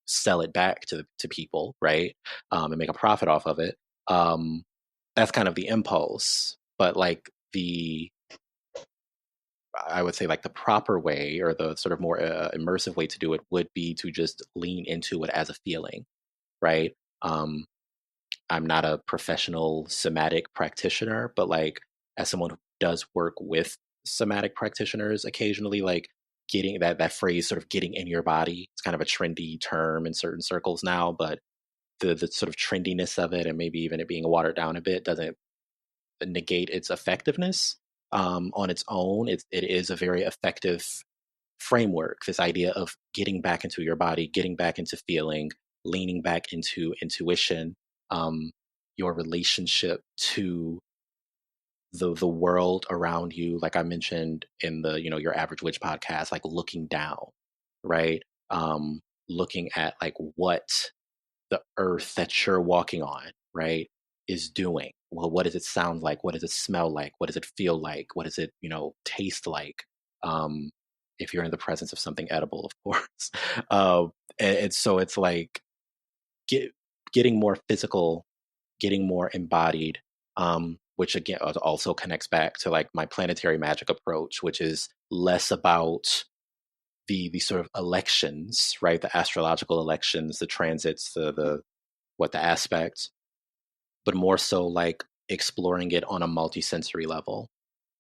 sell it back to people, right? And make a profit off of it. That's kind of the impulse, but like I would say like the proper way, or the sort of more immersive way to do it, would be to just lean into it as a feeling, right? Um, I'm not a professional somatic practitioner, but like as someone who does work with somatic practitioners occasionally, like getting that phrase sort of getting in your body, it's kind of a trendy term in certain circles now, but the sort of trendiness of it, and maybe even it being watered down a bit, doesn't negate its effectiveness on its own. It is a very effective framework, this idea of getting back into your body, getting back into feeling, leaning back into intuition, your relationship to the world around you, like I mentioned in the your average witch podcast, like looking down, right? Looking at like what the earth that you're walking on, right, is doing. Well, what does it sound like? What does it smell like? What does it feel like? What does it taste like? um if you're in the presence of something edible, of course. And so it's like get, getting more physical, getting more embodied, which again also connects back to like my planetary magic approach, which is less about the sort of elections, right? The astrological elections, the transits, the aspects, but more so like exploring it on a multisensory level,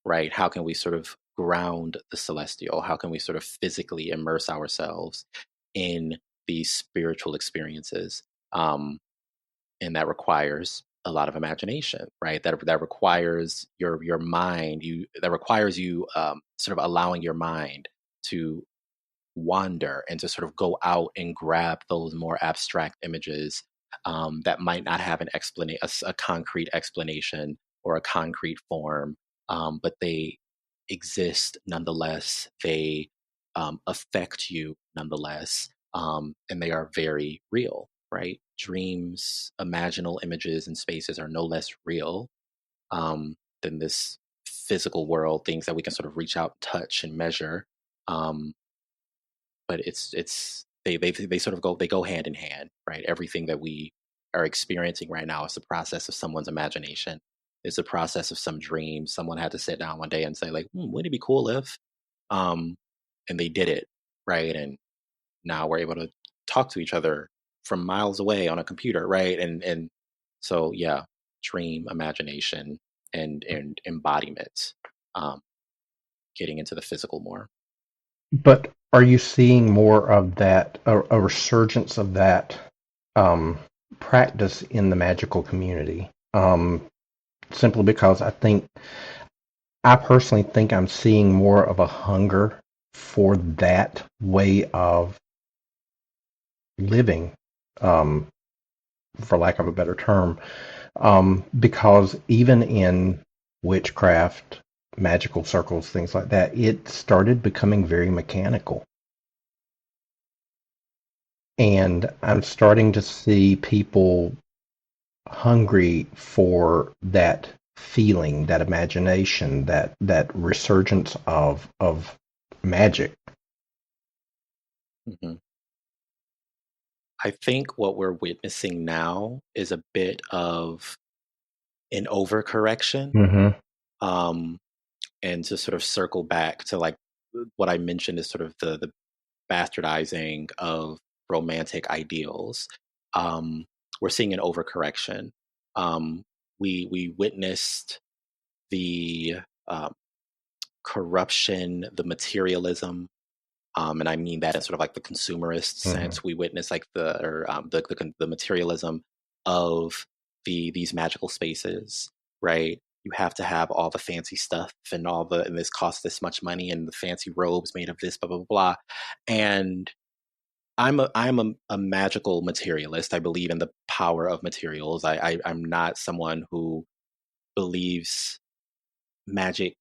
right? How can we sort of ground the celestial? How can we sort of physically immerse ourselves in these spiritual experiences? And that requires a lot of imagination, right? That requires your mind. That requires you sort of allowing your mind to wander and to sort of go out and grab those more abstract images that might not have a concrete explanation or a concrete form, but they exist nonetheless. They affect you nonetheless, and they are very real, right? Dreams, imaginal images and spaces are no less real than this physical world, things that we can sort of reach out, touch, and measure. Um, but they sort of go hand in hand, right? Everything that we are experiencing right now is the process of someone's imagination. It's a process of some dream. Someone had to sit down one day and say, like, wouldn't it be cool if, um, and they did it, right? And now we're able to talk to each other from miles away on a computer, right? And So yeah, dream, imagination, and embodiment, getting into the physical more. But are you seeing more of that, a resurgence of that practice in the magical community? Simply because I personally think I'm seeing more of a hunger for that way of living, um, for lack of a better term, because even in witchcraft, magical circles, things like that, it started becoming very mechanical. And I'm starting to see people hungry for that feeling, that imagination, that resurgence of magic. Hmm. I think what we're witnessing now is a bit of an overcorrection. Mm-hmm. And to sort of circle back to like what I mentioned is sort of the bastardizing of romantic ideals. Um, we're seeing an overcorrection. We witnessed the corruption, the materialism, and I mean that in sort of like the consumerist Mm-hmm. sense. We witness like the materialism of these magical spaces, right? You have to have all the fancy stuff and and this costs this much money and the fancy robes made of this, blah blah blah, blah. And I'm a magical materialist. I believe in the power of materials. I'm not someone who believes magic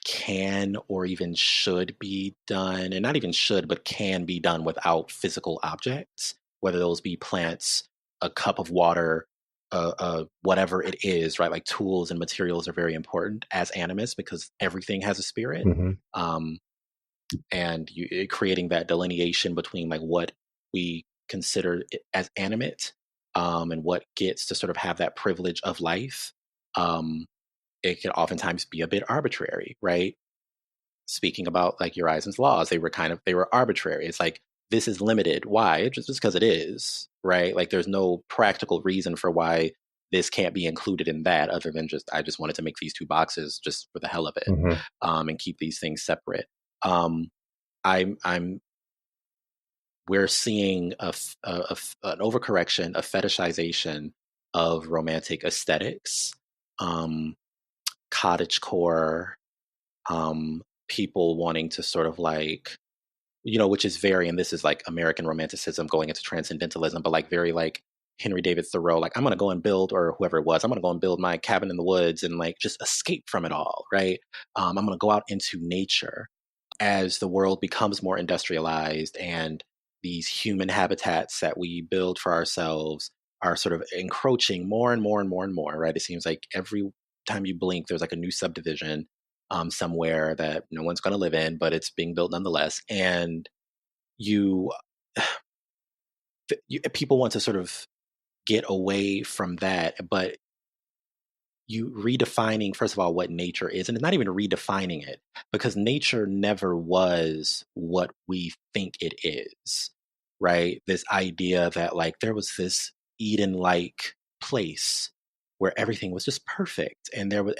can or even should be done, and not even should, but can be done without physical objects, whether those be plants, a cup of water, whatever it is, right? Like tools and materials are very important as animists because everything has a spirit. Mm-hmm. Um, and creating that delineation between like what we consider as animate, and what gets to sort of have that privilege of life. It can oftentimes be a bit arbitrary, right? Speaking about like Urizen's laws, they were arbitrary. It's like this is limited. Why? Just because it is, right? Like there's no practical reason for why this can't be included in that, other than just I just wanted to make these two boxes just for the hell of it, Mm-hmm. and keep these things separate. Um, I'm we're seeing an overcorrection, a fetishization of romantic aesthetics, um, cottagecore, people wanting to sort of like, which is very, and this is like American romanticism going into transcendentalism, but like very like Henry David Thoreau, like I'm going to go and build, or whoever it was, I'm going to go and build my cabin in the woods and like just escape from it all, right? I'm going to go out into nature as the world becomes more industrialized and these human habitats that we build for ourselves are sort of encroaching more and more and more and more, right? It seems like every time you blink, there's like a new subdivision somewhere that no one's going to live in, but it's being built nonetheless. And you, people want to sort of get away from that, but you redefining, first of all, what nature is, and it's not even redefining it, because nature never was what we think it is, right? This idea that like there was this Eden-like place where everything was just perfect and there was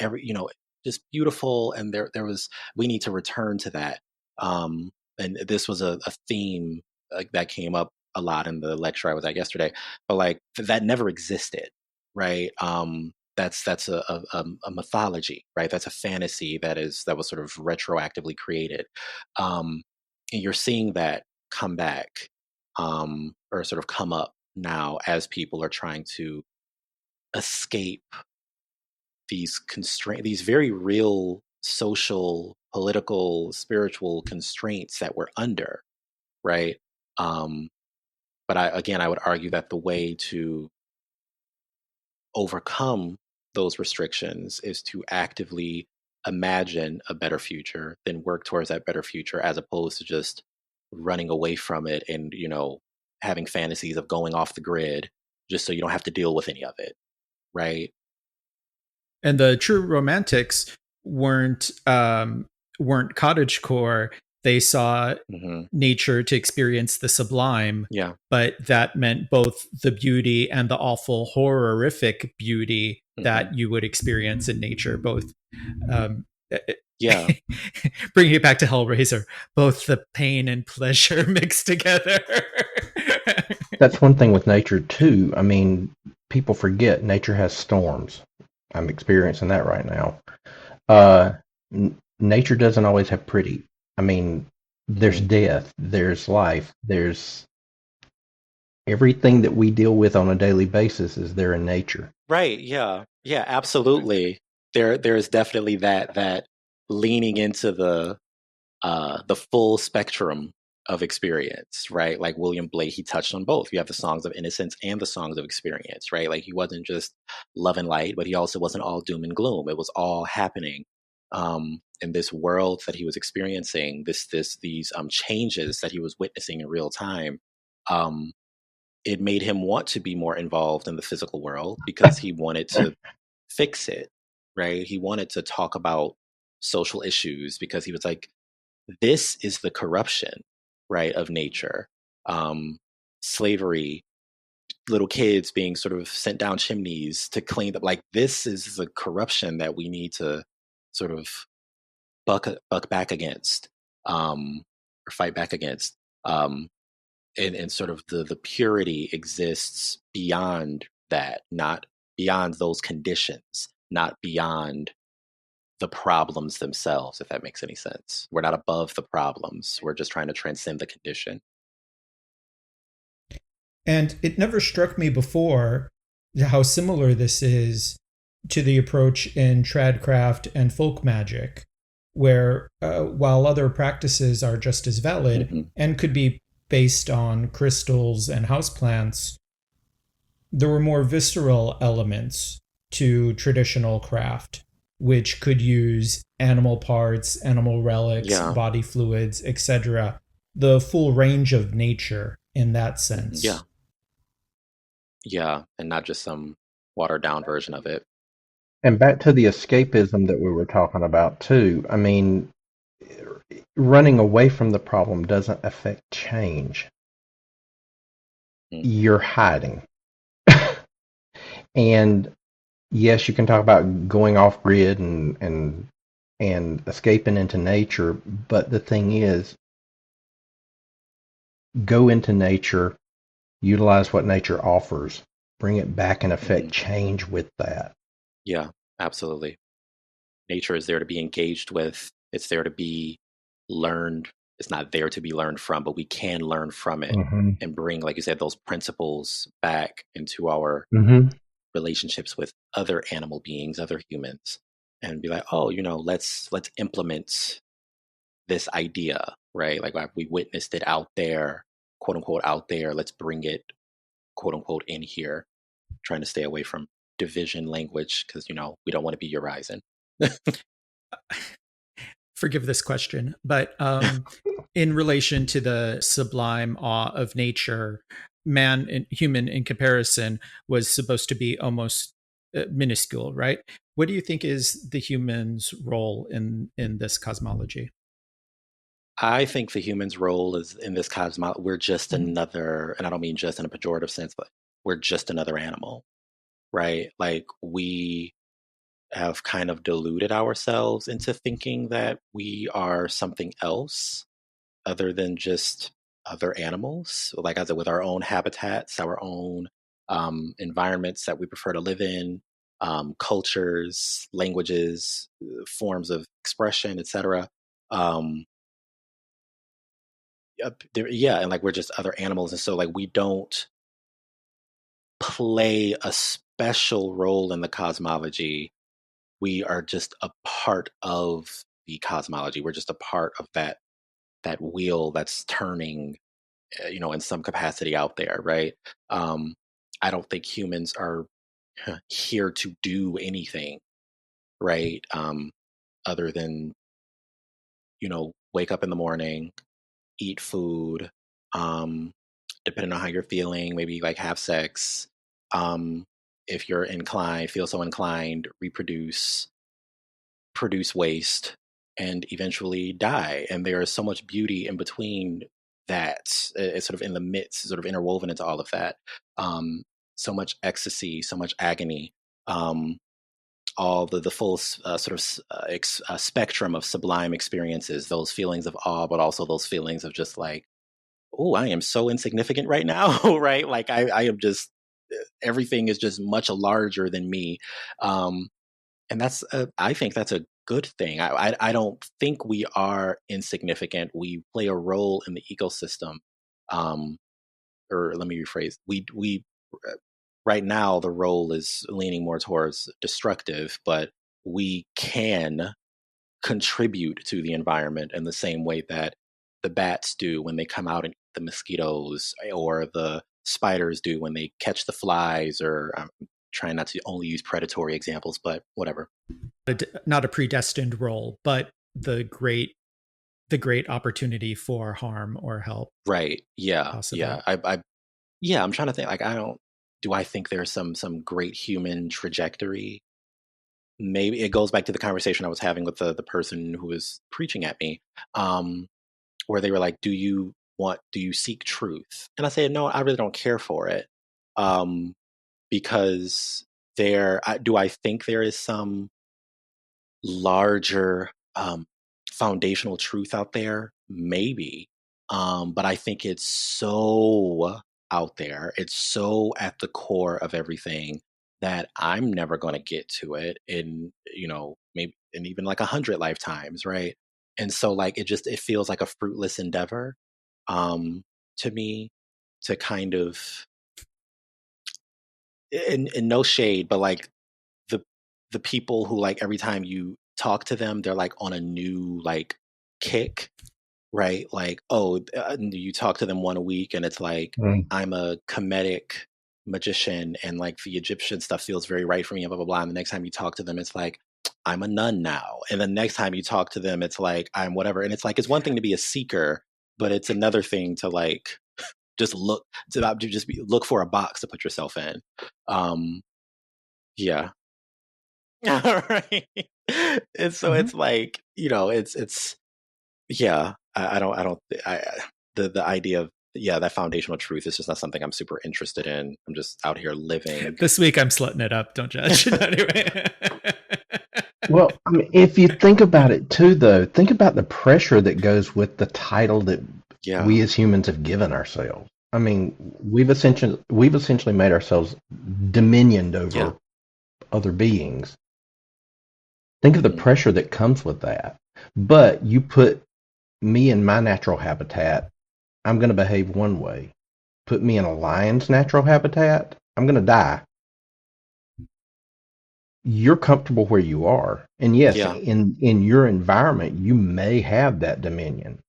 just beautiful, and there was, we need to return to that. And this was a theme that came up a lot in the lecture I was at yesterday, but like that never existed, right? That's a mythology, right? That's a fantasy that was sort of retroactively created, and you're seeing that come back, or sort of come up now as people are trying to escape these constraints, these very real social, political, spiritual constraints that we're under, right? Um, but I would argue that the way to overcome those restrictions is to actively imagine a better future, then work towards that better future, as opposed to just running away from it and having fantasies of going off the grid just so you don't have to deal with any of it, right? And the true romantics weren't cottagecore They saw Mm-hmm. nature to experience the sublime, Yeah. but that meant both the beauty and the awful, horrific beauty that you would experience in nature, both. Um, Yeah. Bringing it back to Hellraiser, both the pain and pleasure mixed together. That's one thing with nature too. I mean, people forget nature has storms. I'm experiencing that right now. Nature doesn't always have pretty. I mean, there's death, there's life, there's everything that we deal with on a daily basis is there in nature. Right. Yeah. Yeah. Absolutely. There's definitely that leaning into the full spectrum of experience, right? Like William Blake, he touched on both. You have the songs of innocence and the songs of experience, right? Like he wasn't just love and light, but he also wasn't all doom and gloom. It was all happening in this world that he was experiencing. These changes that he was witnessing in real time. It made him want to be more involved in the physical world because he wanted to fix it, right? He wanted to talk about social issues because he was like, this is the corruption, right, of nature. Slavery, little kids being sort of sent down chimneys to clean up. Like, this is the corruption that we need to sort of buck back against, or fight back against. And sort of the purity exists beyond that, not beyond those conditions, not beyond the problems themselves, if that makes any sense. We're not above the problems. We're just trying to transcend the condition. And it never struck me before how similar this is to the approach in tradcraft and folk magic, where while other practices are just as valid and could be based on crystals and houseplants, there were more visceral elements to traditional craft, which could use animal parts, animal relics, body fluids, etc. The full range of nature in that sense. Yeah. Yeah, and not just some watered down version of it. And back to the escapism that we were talking about too. I mean, running away from the problem doesn't affect change. You're hiding. And yes, you can talk about going off grid and escaping into nature, but the thing is, go into nature, utilize what nature offers, bring it back and affect change with that. Yeah, absolutely. Nature is there to be engaged with. It's there to be learned. It's not there to be learned from, but we can learn from it and bring, like you said, those principles back into our relationships with other animal beings, other humans, and be like, oh, let's implement this idea, right? Like we witnessed it out there, quote unquote, out there. Let's bring it, quote unquote, in here. Trying to stay away from division language because we don't want to be Urizen. Forgive this question, but in relation to the sublime awe of nature, human in comparison was supposed to be almost minuscule, right? What do you think is the human's role in this cosmology? I think the human's role is in this cosmology. We're just another, and I don't mean just in a pejorative sense, but we're just another animal, right? Like we have kind of deluded ourselves into thinking that we are something else other than just other animals. Like I said, with our own habitats, our own environments that we prefer to live in, cultures, languages, forms of expression, etc. And like we're just other animals, and so like we don't play a special role in the cosmology. We are just a part of the cosmology. We're just a part of that wheel that's turning, in some capacity out there, right? I don't think humans are here to do anything, right? Other than, wake up in the morning, eat food, depending on how you're feeling, maybe like have sex. If you're inclined, feel so inclined, reproduce, produce waste, and eventually die. And there is so much beauty in between that. It's sort of in the midst, sort of interwoven into all of that. So much ecstasy, so much agony, all the full spectrum of sublime experiences, those feelings of awe, but also those feelings of just like, oh, I am so insignificant right now, right? Like I am just, everything is just much larger than me. And that's, I think that's a good thing. I don't think we are insignificant. We play a role in the ecosystem. Or let me rephrase, we right now the role is leaning more towards destructive, but we can contribute to the environment in the same way that the bats do when they come out and eat the mosquitoes, or the spiders do when they catch the flies, or I'm trying not to only use predatory examples, but whatever. Not a predestined role, but the great opportunity for harm or help. Right. Yeah. Possibly. Yeah. I'm trying to think, like, do I think there's some great human trajectory? Maybe it goes back to the conversation I was having with the person who was preaching at me, where they were like, do you seek truth? And I said, no, I really don't care for it. Because do I think there is some larger foundational truth out there? Maybe. But I think it's so out there. It's so at the core of everything that I'm never going to get to it in, maybe in even like 100 lifetimes. Right. And so like, it feels like a fruitless endeavor to me, to kind of, in no shade, but like the people who, like, every time you talk to them, they're like on a new like kick, right? Like, oh, you talk to them 1 a week and it's like, I'm a Kemetic magician and like the Egyptian stuff feels very right for me, and blah, blah, blah. And the next time you talk to them, it's like, I'm a nun now. And the next time you talk to them, it's like, I'm whatever. And it's like, it's one thing to be a seeker, but it's another thing to like, just look for a box to put yourself in. Yeah. All right. And so it's like, it's yeah. The idea of, that foundational truth is just not something I'm super interested in. I'm just out here living. This week I'm slutting it up. Don't judge. Anyway. Well, I mean, if you think about it too, though, think about the pressure that goes with the title that we as humans have given ourselves. I mean, we've essentially made ourselves dominioned over other beings. Think of the pressure that comes with that. But you put me in my natural habitat, I'm going to behave one way. Put me in a lion's natural habitat, I'm going to die. You're comfortable where you are. And yes, in your environment, you may have that dominion.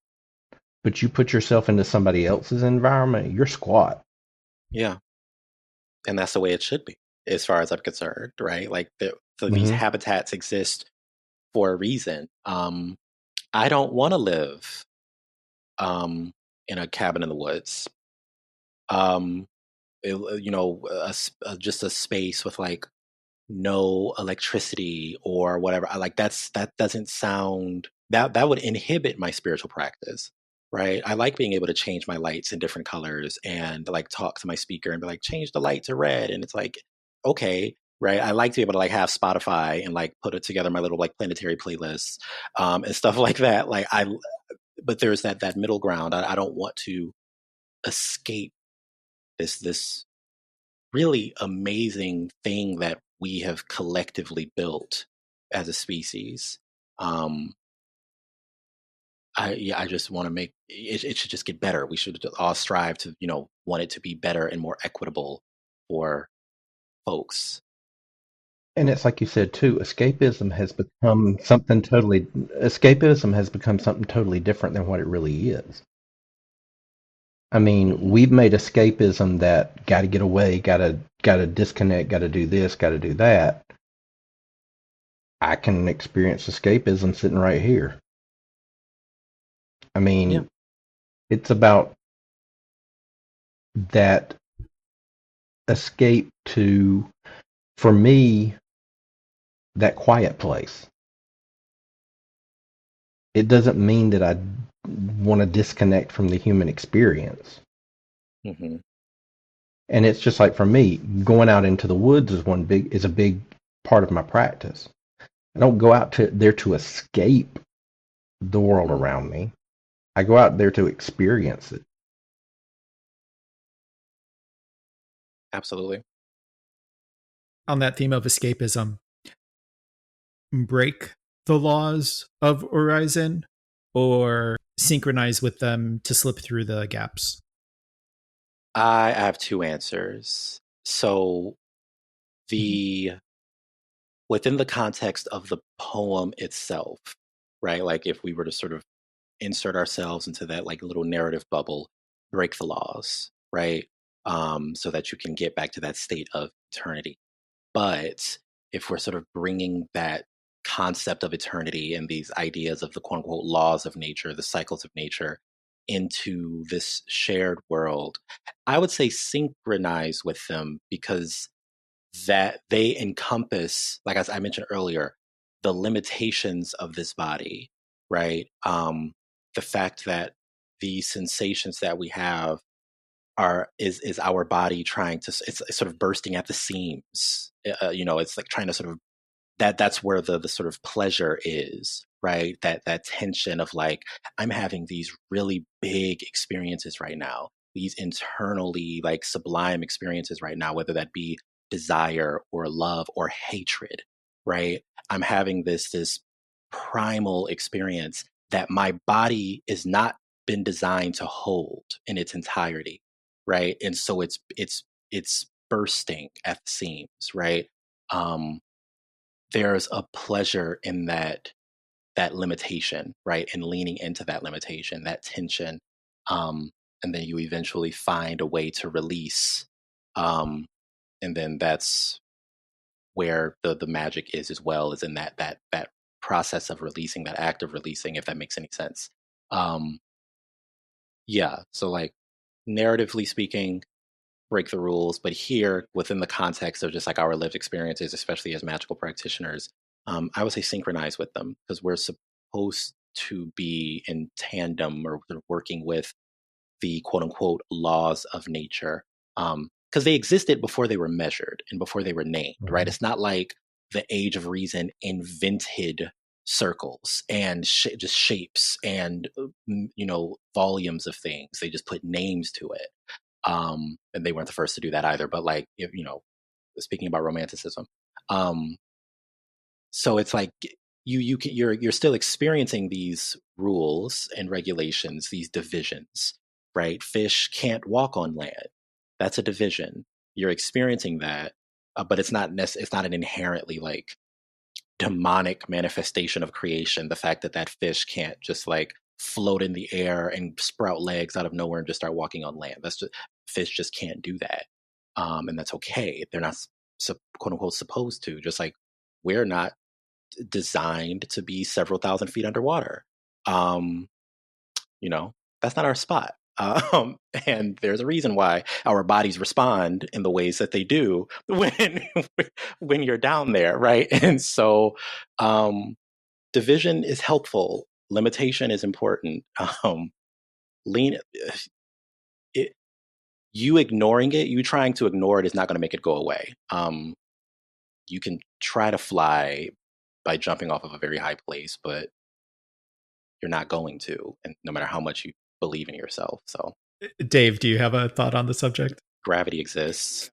But you put yourself into somebody else's environment, you're squat. Yeah. And that's the way it should be, as far as I'm concerned, right? Like, these habitats exist for a reason. I don't want to live in a cabin in the woods. Just a space with like no electricity or whatever. That doesn't sound, that would inhibit my spiritual practice. Right. I like being able to change my lights in different colors and like talk to my speaker and be like, change the light to red. And it's like, okay. Right. I like to be able to like have Spotify and like put it together, my little like planetary playlists and stuff like that. Like but there's that middle ground. I don't want to escape this really amazing thing that we have collectively built as a species. I just want to make it should just get better. We should all strive to, want it to be better and more equitable for folks. And it's like you said too, escapism has become something totally different than what it really is. I mean, we've made escapism that got to get away, got to disconnect, got to do this, got to do that. I can experience escapism sitting right here. I mean, it's about that escape to, for me, that quiet place. it doesn't mean that I want to disconnect from the human experience. Mm-hmm. And it's just like for me, going out into the woods is a big part of my practice. I don't go out there to escape the world around me. I go out there to experience it. Absolutely. On that theme of escapism, break the laws of Urizen or synchronize with them to slip through the gaps? I have two answers. So within the context of the poem itself, right? Like if we were to sort of insert ourselves into that like little narrative bubble, break the laws, right? So that you can get back to that state of eternity. But if we're sort of bringing that concept of eternity and these ideas of the quote unquote laws of nature, the cycles of nature into this shared world, I would say synchronize with them because that they encompass, like as I mentioned earlier, the limitations of this body, right? The fact that the sensations that we have is our body trying to, it's sort of bursting at the seams. It's like trying to sort of that's where the sort of pleasure is, right? That tension of like, I'm having these really big experiences right now, these internally like sublime experiences right now, whether that be desire or love or hatred, right? I'm having this primal experience that my body is not been designed to hold in its entirety, right? And so it's bursting at the seams, right? There's a pleasure in that limitation, right? And leaning into that limitation, that tension. And then you eventually find a way to release. And then that's where the magic is as well, is in that process of releasing, that act of releasing, if that makes any sense. Yeah. So like narratively speaking, break the rules, but here within the context of just like our lived experiences, especially as magical practitioners, I would say synchronize with them because we're supposed to be in tandem or working with the quote unquote laws of nature because they existed before they were measured and before they were named, right? It's not like the Age of Reason invented circles and just shapes and volumes of things. They just put names to it. And they weren't the first to do that either. But like, speaking about romanticism, so it's like you're still experiencing these rules and regulations, these divisions, right? Fish can't walk on land. That's a division. You're experiencing that, but it's not an inherently like demonic manifestation of creation. The fact that fish can't just like float in the air and sprout legs out of nowhere and just start walking on land. Fish just can't do that. And that's okay. They're not quote unquote supposed to, just like we're not designed to be several thousand feet underwater. That's not our spot. And there's a reason why our bodies respond in the ways that they do when you're down there, right? And so division is helpful. Limitation is important. You trying to ignore it is not going to make it go away. You can try to fly by jumping off of a very high place, but you're not going to, and no matter how much you believe in yourself. So, Dave, do you have a thought on the subject? Gravity exists.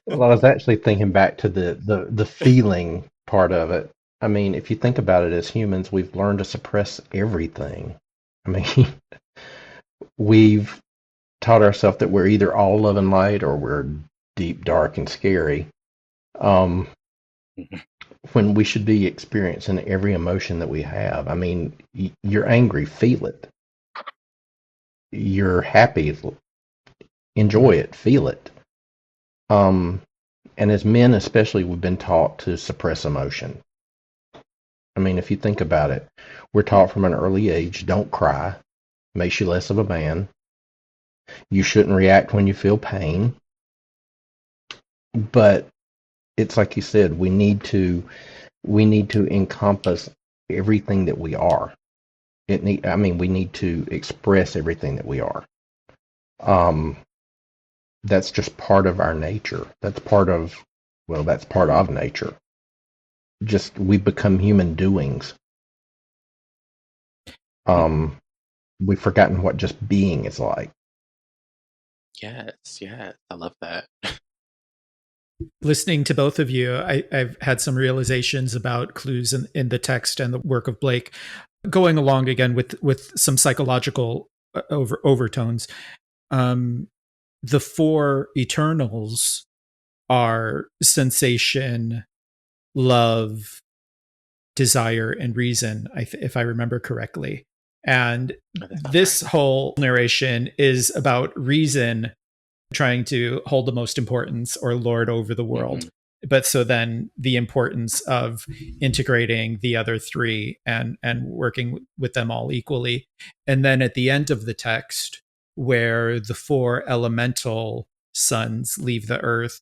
Well, I was actually thinking back to the feeling part of it. I mean, if you think about it, as humans, we've learned to suppress everything. I mean, we've taught ourselves that we're either all love and light or we're deep, dark, and scary. When we should be experiencing every emotion that we have. I mean, you're angry, feel it. You're happy, enjoy it, feel it. And as men especially, we've been taught to suppress emotion. I mean, if you think about it, we're taught from an early age, don't cry, makes you less of a man. You shouldn't react when you feel pain. But it's like you said, we need to encompass everything that we are. we need to express everything that we are. That's just part of our nature. That's part of nature. Just we become human doings. We've forgotten what just being is like. Yes, I love that. Listening to both of you, I've had some realizations about clues in the text and the work of Blake, going along again with some psychological overtones. The four eternals are sensation, love, desire, and reason, if I remember correctly. And this whole narration is about reason trying to hold the most importance or lord over the world. Mm-hmm. But so then the importance of integrating the other three and working with them all equally. And then at the end of the text, where the four elemental sons leave the earth,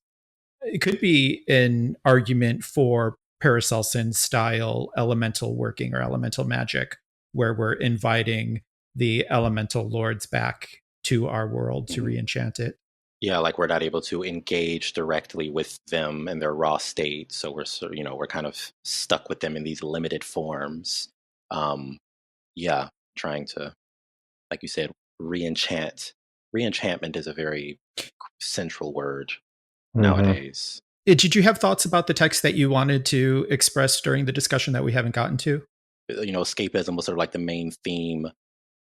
it could be an argument for Paracelsian style elemental working or elemental magic, where we're inviting the elemental lords back to our world to re-enchant it. Yeah, like we're not able to engage directly with them in their raw state, so we're kind of stuck with them in these limited forms. Trying to, like you said, re-enchant. Re-enchantment is a very central word nowadays. Did you have thoughts about the text that you wanted to express during the discussion that we haven't gotten to? Escapism was sort of like the main theme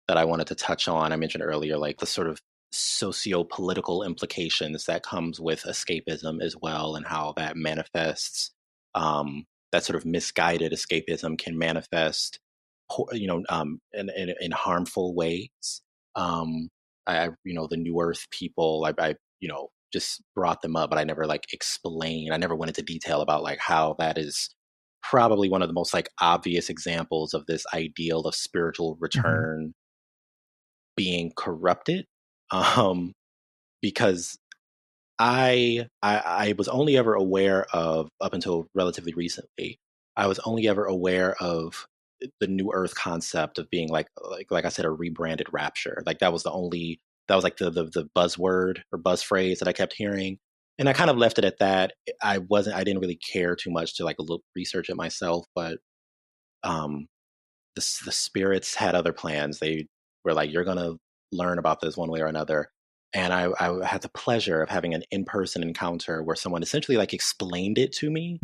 that I wanted to touch on. I mentioned earlier, like the sort of socio-political implications that comes with escapism as well, and how that manifests. That sort of misguided escapism can manifest, in harmful ways. The New Earth people, I just brought them up, but I never explained. I never went into detail about how that is probably one of the most obvious examples of this ideal of spiritual return being corrupted. Because I was only ever aware of, up until relatively recently, I was only ever aware of the New Earth concept of being like I said, a rebranded rapture. That was the buzzword or buzz phrase that I kept hearing. And I kind of left it at that. I didn't really care too much to look research it myself, but the spirits had other plans. They were like, you're going to learn about this one way or another. And I had the pleasure of having an in-person encounter where someone essentially explained it to me,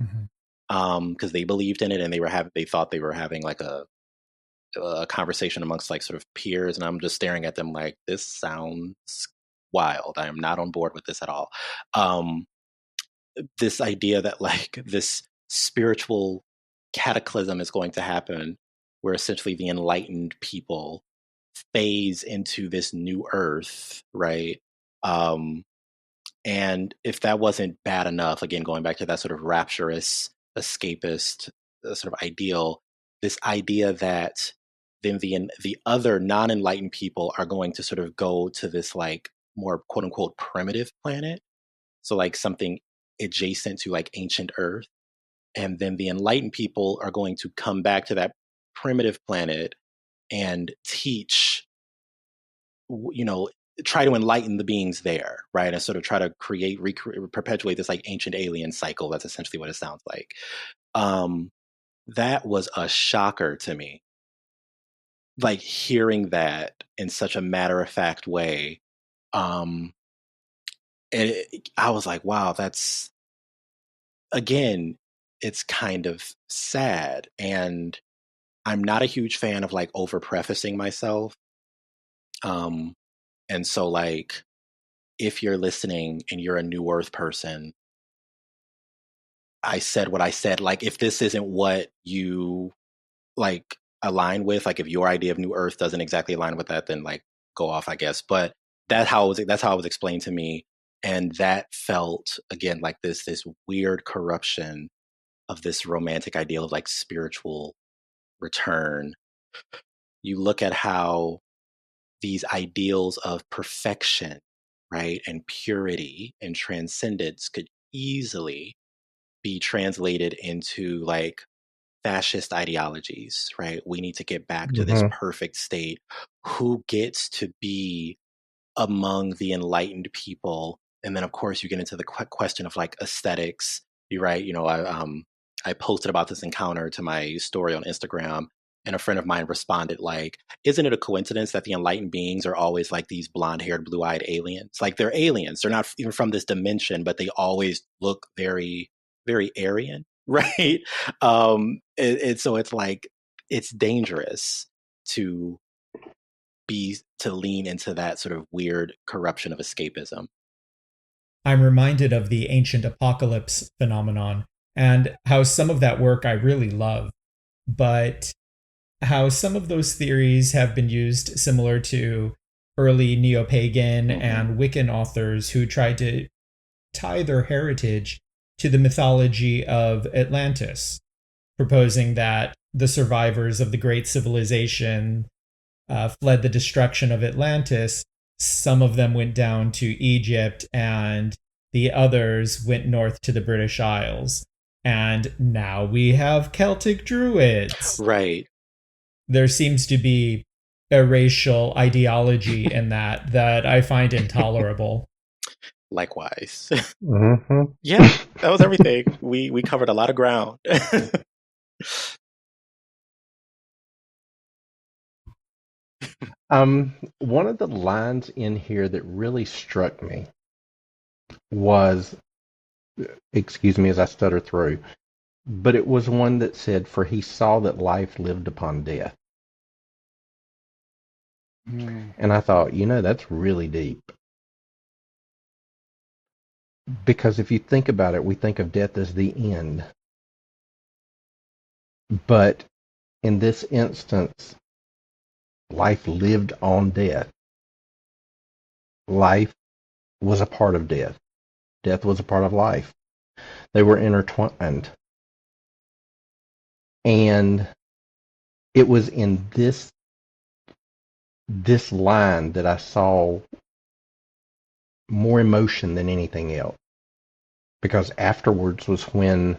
because they believed in it, and they thought they were having a conversation amongst sort of peers. And I'm just staring at them like, this sounds wild. I am not on board with this at all. This idea that this spiritual cataclysm is going to happen, where essentially the enlightened people phase into this new earth, right? And if that wasn't bad enough, again, going back to that sort of rapturous, escapist sort of ideal, this idea that then the other non-enlightened people are going to sort of go to this more quote unquote primitive planet, so something adjacent to ancient Earth, and then the enlightened people are going to come back to that primitive planet and teach, try to enlighten the beings there, right? And sort of try to perpetuate this ancient alien cycle. That's essentially what it sounds like. That was a shocker to me. Hearing that in such a matter-of-fact way. And I was like, wow, that's, again, it's kind of sad. And I'm not a huge fan of over-prefacing myself. And so if you're listening and you're a New Earth person, I said what I said. If this isn't what you align with, if your idea of New Earth doesn't exactly align with that, then go off, I guess. But that's how it was explained to me. And that felt, again, this weird corruption of this romantic ideal of spiritual return. You look at how these ideals of perfection, right, and purity and transcendence could easily be translated into fascist ideologies, right? We need to get back to this Mm-hmm. perfect state. Who gets to be among the enlightened people? And then, of course, you get into the question of like aesthetics. You're right. I posted about this encounter to my story on Instagram, and a friend of mine responded like, "Isn't it a coincidence that the enlightened beings are always like these blonde-haired, blue-eyed aliens? Like they're aliens. They're not even from this dimension, but they always look very, very Aryan, right? So it's like it's dangerous to to lean into that sort of weird corruption of escapism." I'm reminded of the ancient apocalypse phenomenon and how some of that work I really love, but how some of those theories have been used similar to early neo-pagan and Wiccan authors who tried to tie their heritage to the mythology of Atlantis, proposing that the survivors of the great civilization fled the destruction of Atlantis. Some of them went down to Egypt and the others went north to the British Isles. And now we have Celtic Druids. Right. There seems to be a racial ideology in that I find intolerable. Likewise. Mm-hmm. Yeah, that was everything. We covered a lot of ground. One of the lines in here that really struck me was, excuse me as I stutter through, but it was one that said, "For he saw that life lived upon death." And I thought, that's really deep. Because if you think about it, we think of death as the end. But in this instance, life lived on death. Life was a part of death. Death was a part of life. They were intertwined. And it was in this line that I saw more emotion than anything else. Because afterwards was when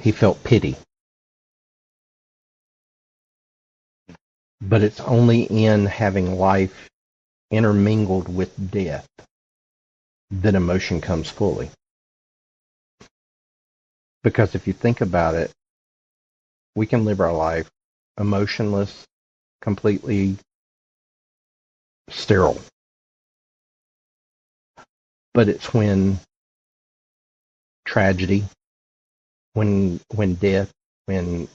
he felt pity. But it's only in having life intermingled with death that emotion comes fully. Because if you think about it, we can live our life emotionless, completely sterile. But it's when tragedy, when death, when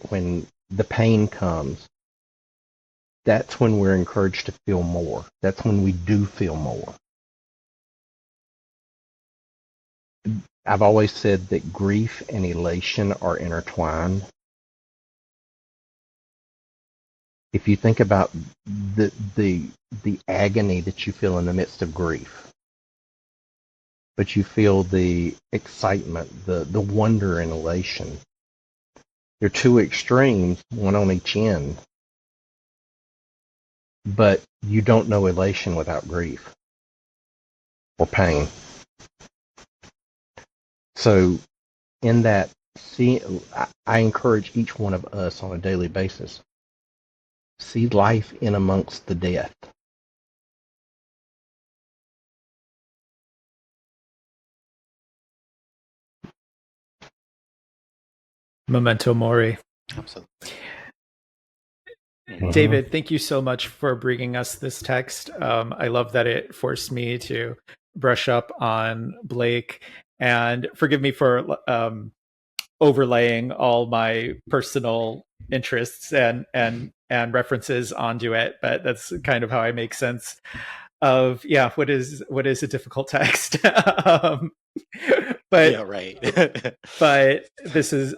the pain comes, that's when we're encouraged to feel more. That's when we do feel more. I've always said that grief and elation are intertwined. If you think about the agony that you feel in the midst of grief, but you feel the excitement, the wonder and elation. They're two extremes, one on each end. But you don't know elation without grief or pain. So in that, I encourage each one of us on a daily basis, see life in amongst the death. Memento mori. Absolutely. David, thank you so much for bringing us this text. I love that it forced me to brush up on Blake, and forgive me for overlaying all my personal interests and references onto it, but that's kind of how I make sense of what is a difficult text. But yeah, right. but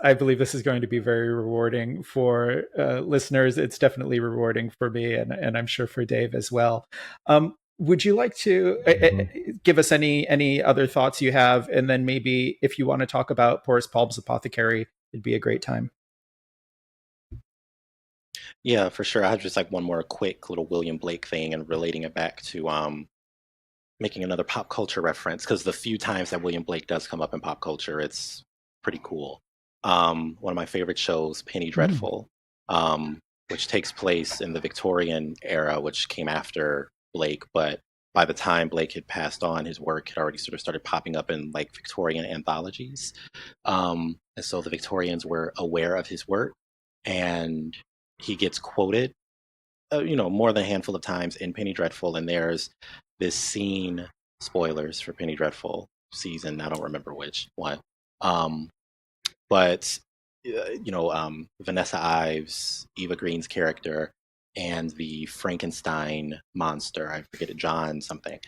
I believe this is going to be very rewarding for listeners. It's definitely rewarding for me, and I'm sure for Dave as well. Would you like to give us any other thoughts you have, and then maybe if you want to talk about Porous Pulp's Apothecary, it'd be a great time. Yeah, for sure. I have just like one more quick little William Blake thing and relating it back to making another pop culture reference, because the few times that William Blake does come up in pop culture, it's pretty cool. one of my favorite shows, Penny Dreadful, which takes place in the Victorian era, which came after Blake. But by the time Blake had passed on, his work had already sort of started popping up in like Victorian anthologies. And so the Victorians were aware of his work, and he gets quoted, more than a handful of times in Penny Dreadful. And there's this scene, spoilers for Penny Dreadful season, I don't remember which one. But Vanessa Ives, Eva Green's character, and the Frankenstein monster, I forget it, John something.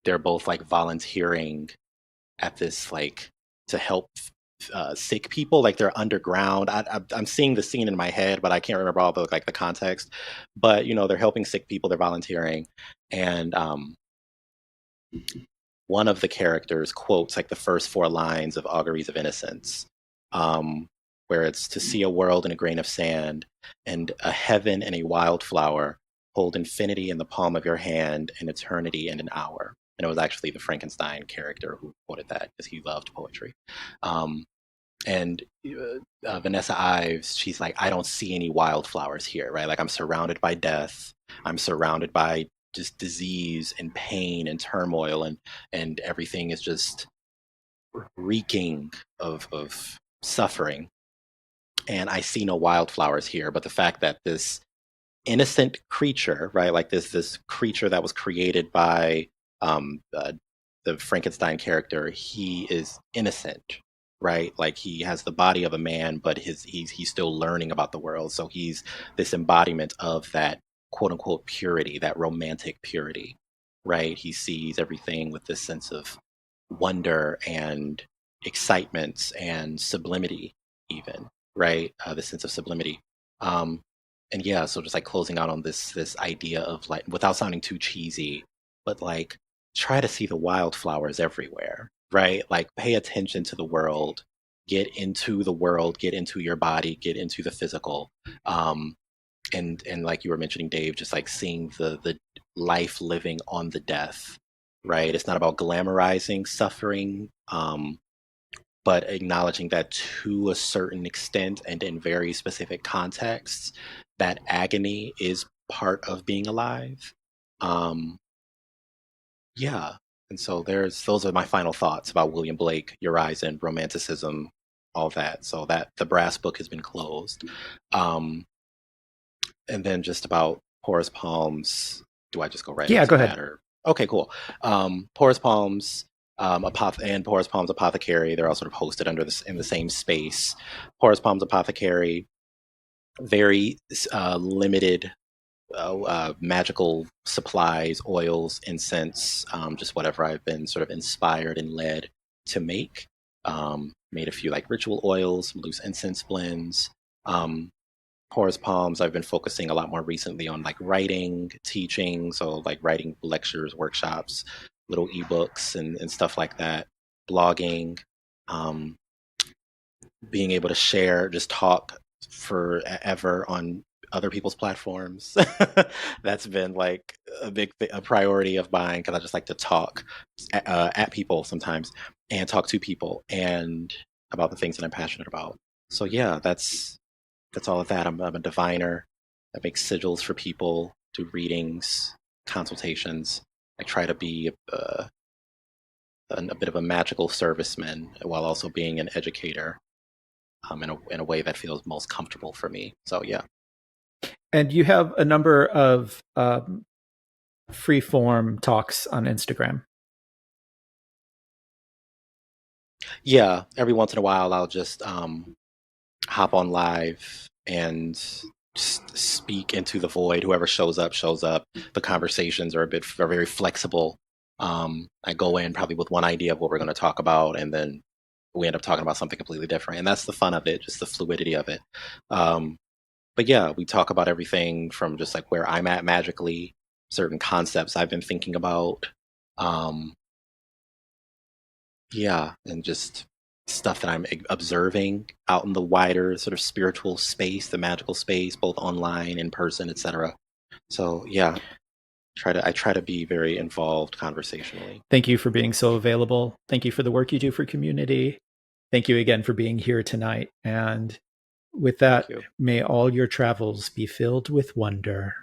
They're both like volunteering at this like to help sick people, like they're underground. I'm seeing the scene in my head, but I can't remember all the like the context. But they're helping sick people, they're volunteering, and one of the characters quotes like the first 4 lines of Auguries of Innocence, where it's to see a world in a grain of sand and a heaven in a wildflower, hold infinity in the palm of your hand and eternity in an hour. And it was actually the Frankenstein character who quoted that because he loved poetry. And Vanessa Ives, she's like, I don't see any wildflowers here, right? Like I'm surrounded by death. I'm surrounded by just disease and pain and turmoil, and everything is just reeking of suffering. And I see no wildflowers here, but the fact that this innocent creature, right, like this creature that was created by the Frankenstein character, he is innocent, right? Like he has the body of a man, but he's still learning about the world. So he's this embodiment of that quote unquote purity, that romantic purity, right? He sees everything with this sense of wonder and excitement and sublimity, even, right? The sense of sublimity. And yeah, so just like closing out on this idea of like, without sounding too cheesy, but like try to see the wildflowers everywhere, right? Like pay attention to the world, get into the world, get into your body, get into the physical. And like you were mentioning, Dave, just like seeing the life living on the death, right? It's not about glamorizing suffering, but acknowledging that to a certain extent and in very specific contexts, that agony is part of being alive. Yeah. And so those are my final thoughts about William Blake, Urizen, romanticism, all that. So that the brass book has been closed. And then just about Porous Palms. Do I just go right into go that? ahead. Or okay, cool. Porous Palms and Porous Palms Apothecary, they're all sort of hosted under in the same space. Porous Palms Apothecary, very limited magical supplies, oils, incense, just whatever I've been sort of inspired and led to make. Made a few like ritual oils, some loose incense blends. Porous Palms, I've been focusing a lot more recently on like writing, teaching, so like writing lectures, workshops, little ebooks and stuff like that, blogging, being able to share, just talk forever on other people's platforms. That's been like a priority of mine because I just like to talk at people sometimes and talk to people and about the things that I'm passionate about. So yeah, that's all of that. I'm a diviner. I make sigils for people, do readings, consultations. I try to be a bit of a magical serviceman while also being an educator in a way that feels most comfortable for me. So yeah. And you have a number of free form talks on Instagram. Yeah, every once in a while I'll just hop on live and just speak into the void. Whoever shows up, shows up. The conversations are very flexible. I go in probably with one idea of what we're going to talk about, and then we end up talking about something completely different. And that's the fun of it, just the fluidity of it. But yeah, we talk about everything from just like where I'm at magically, certain concepts I've been thinking about. Yeah, and just stuff that I'm observing out in the wider sort of spiritual space, the magical space, both online, in person, etc. So yeah, I try to be very involved conversationally. Thank you for being so available. Thank you for the work you do for community. Thank you again for being here tonight. And with that, may all your travels be filled with wonder.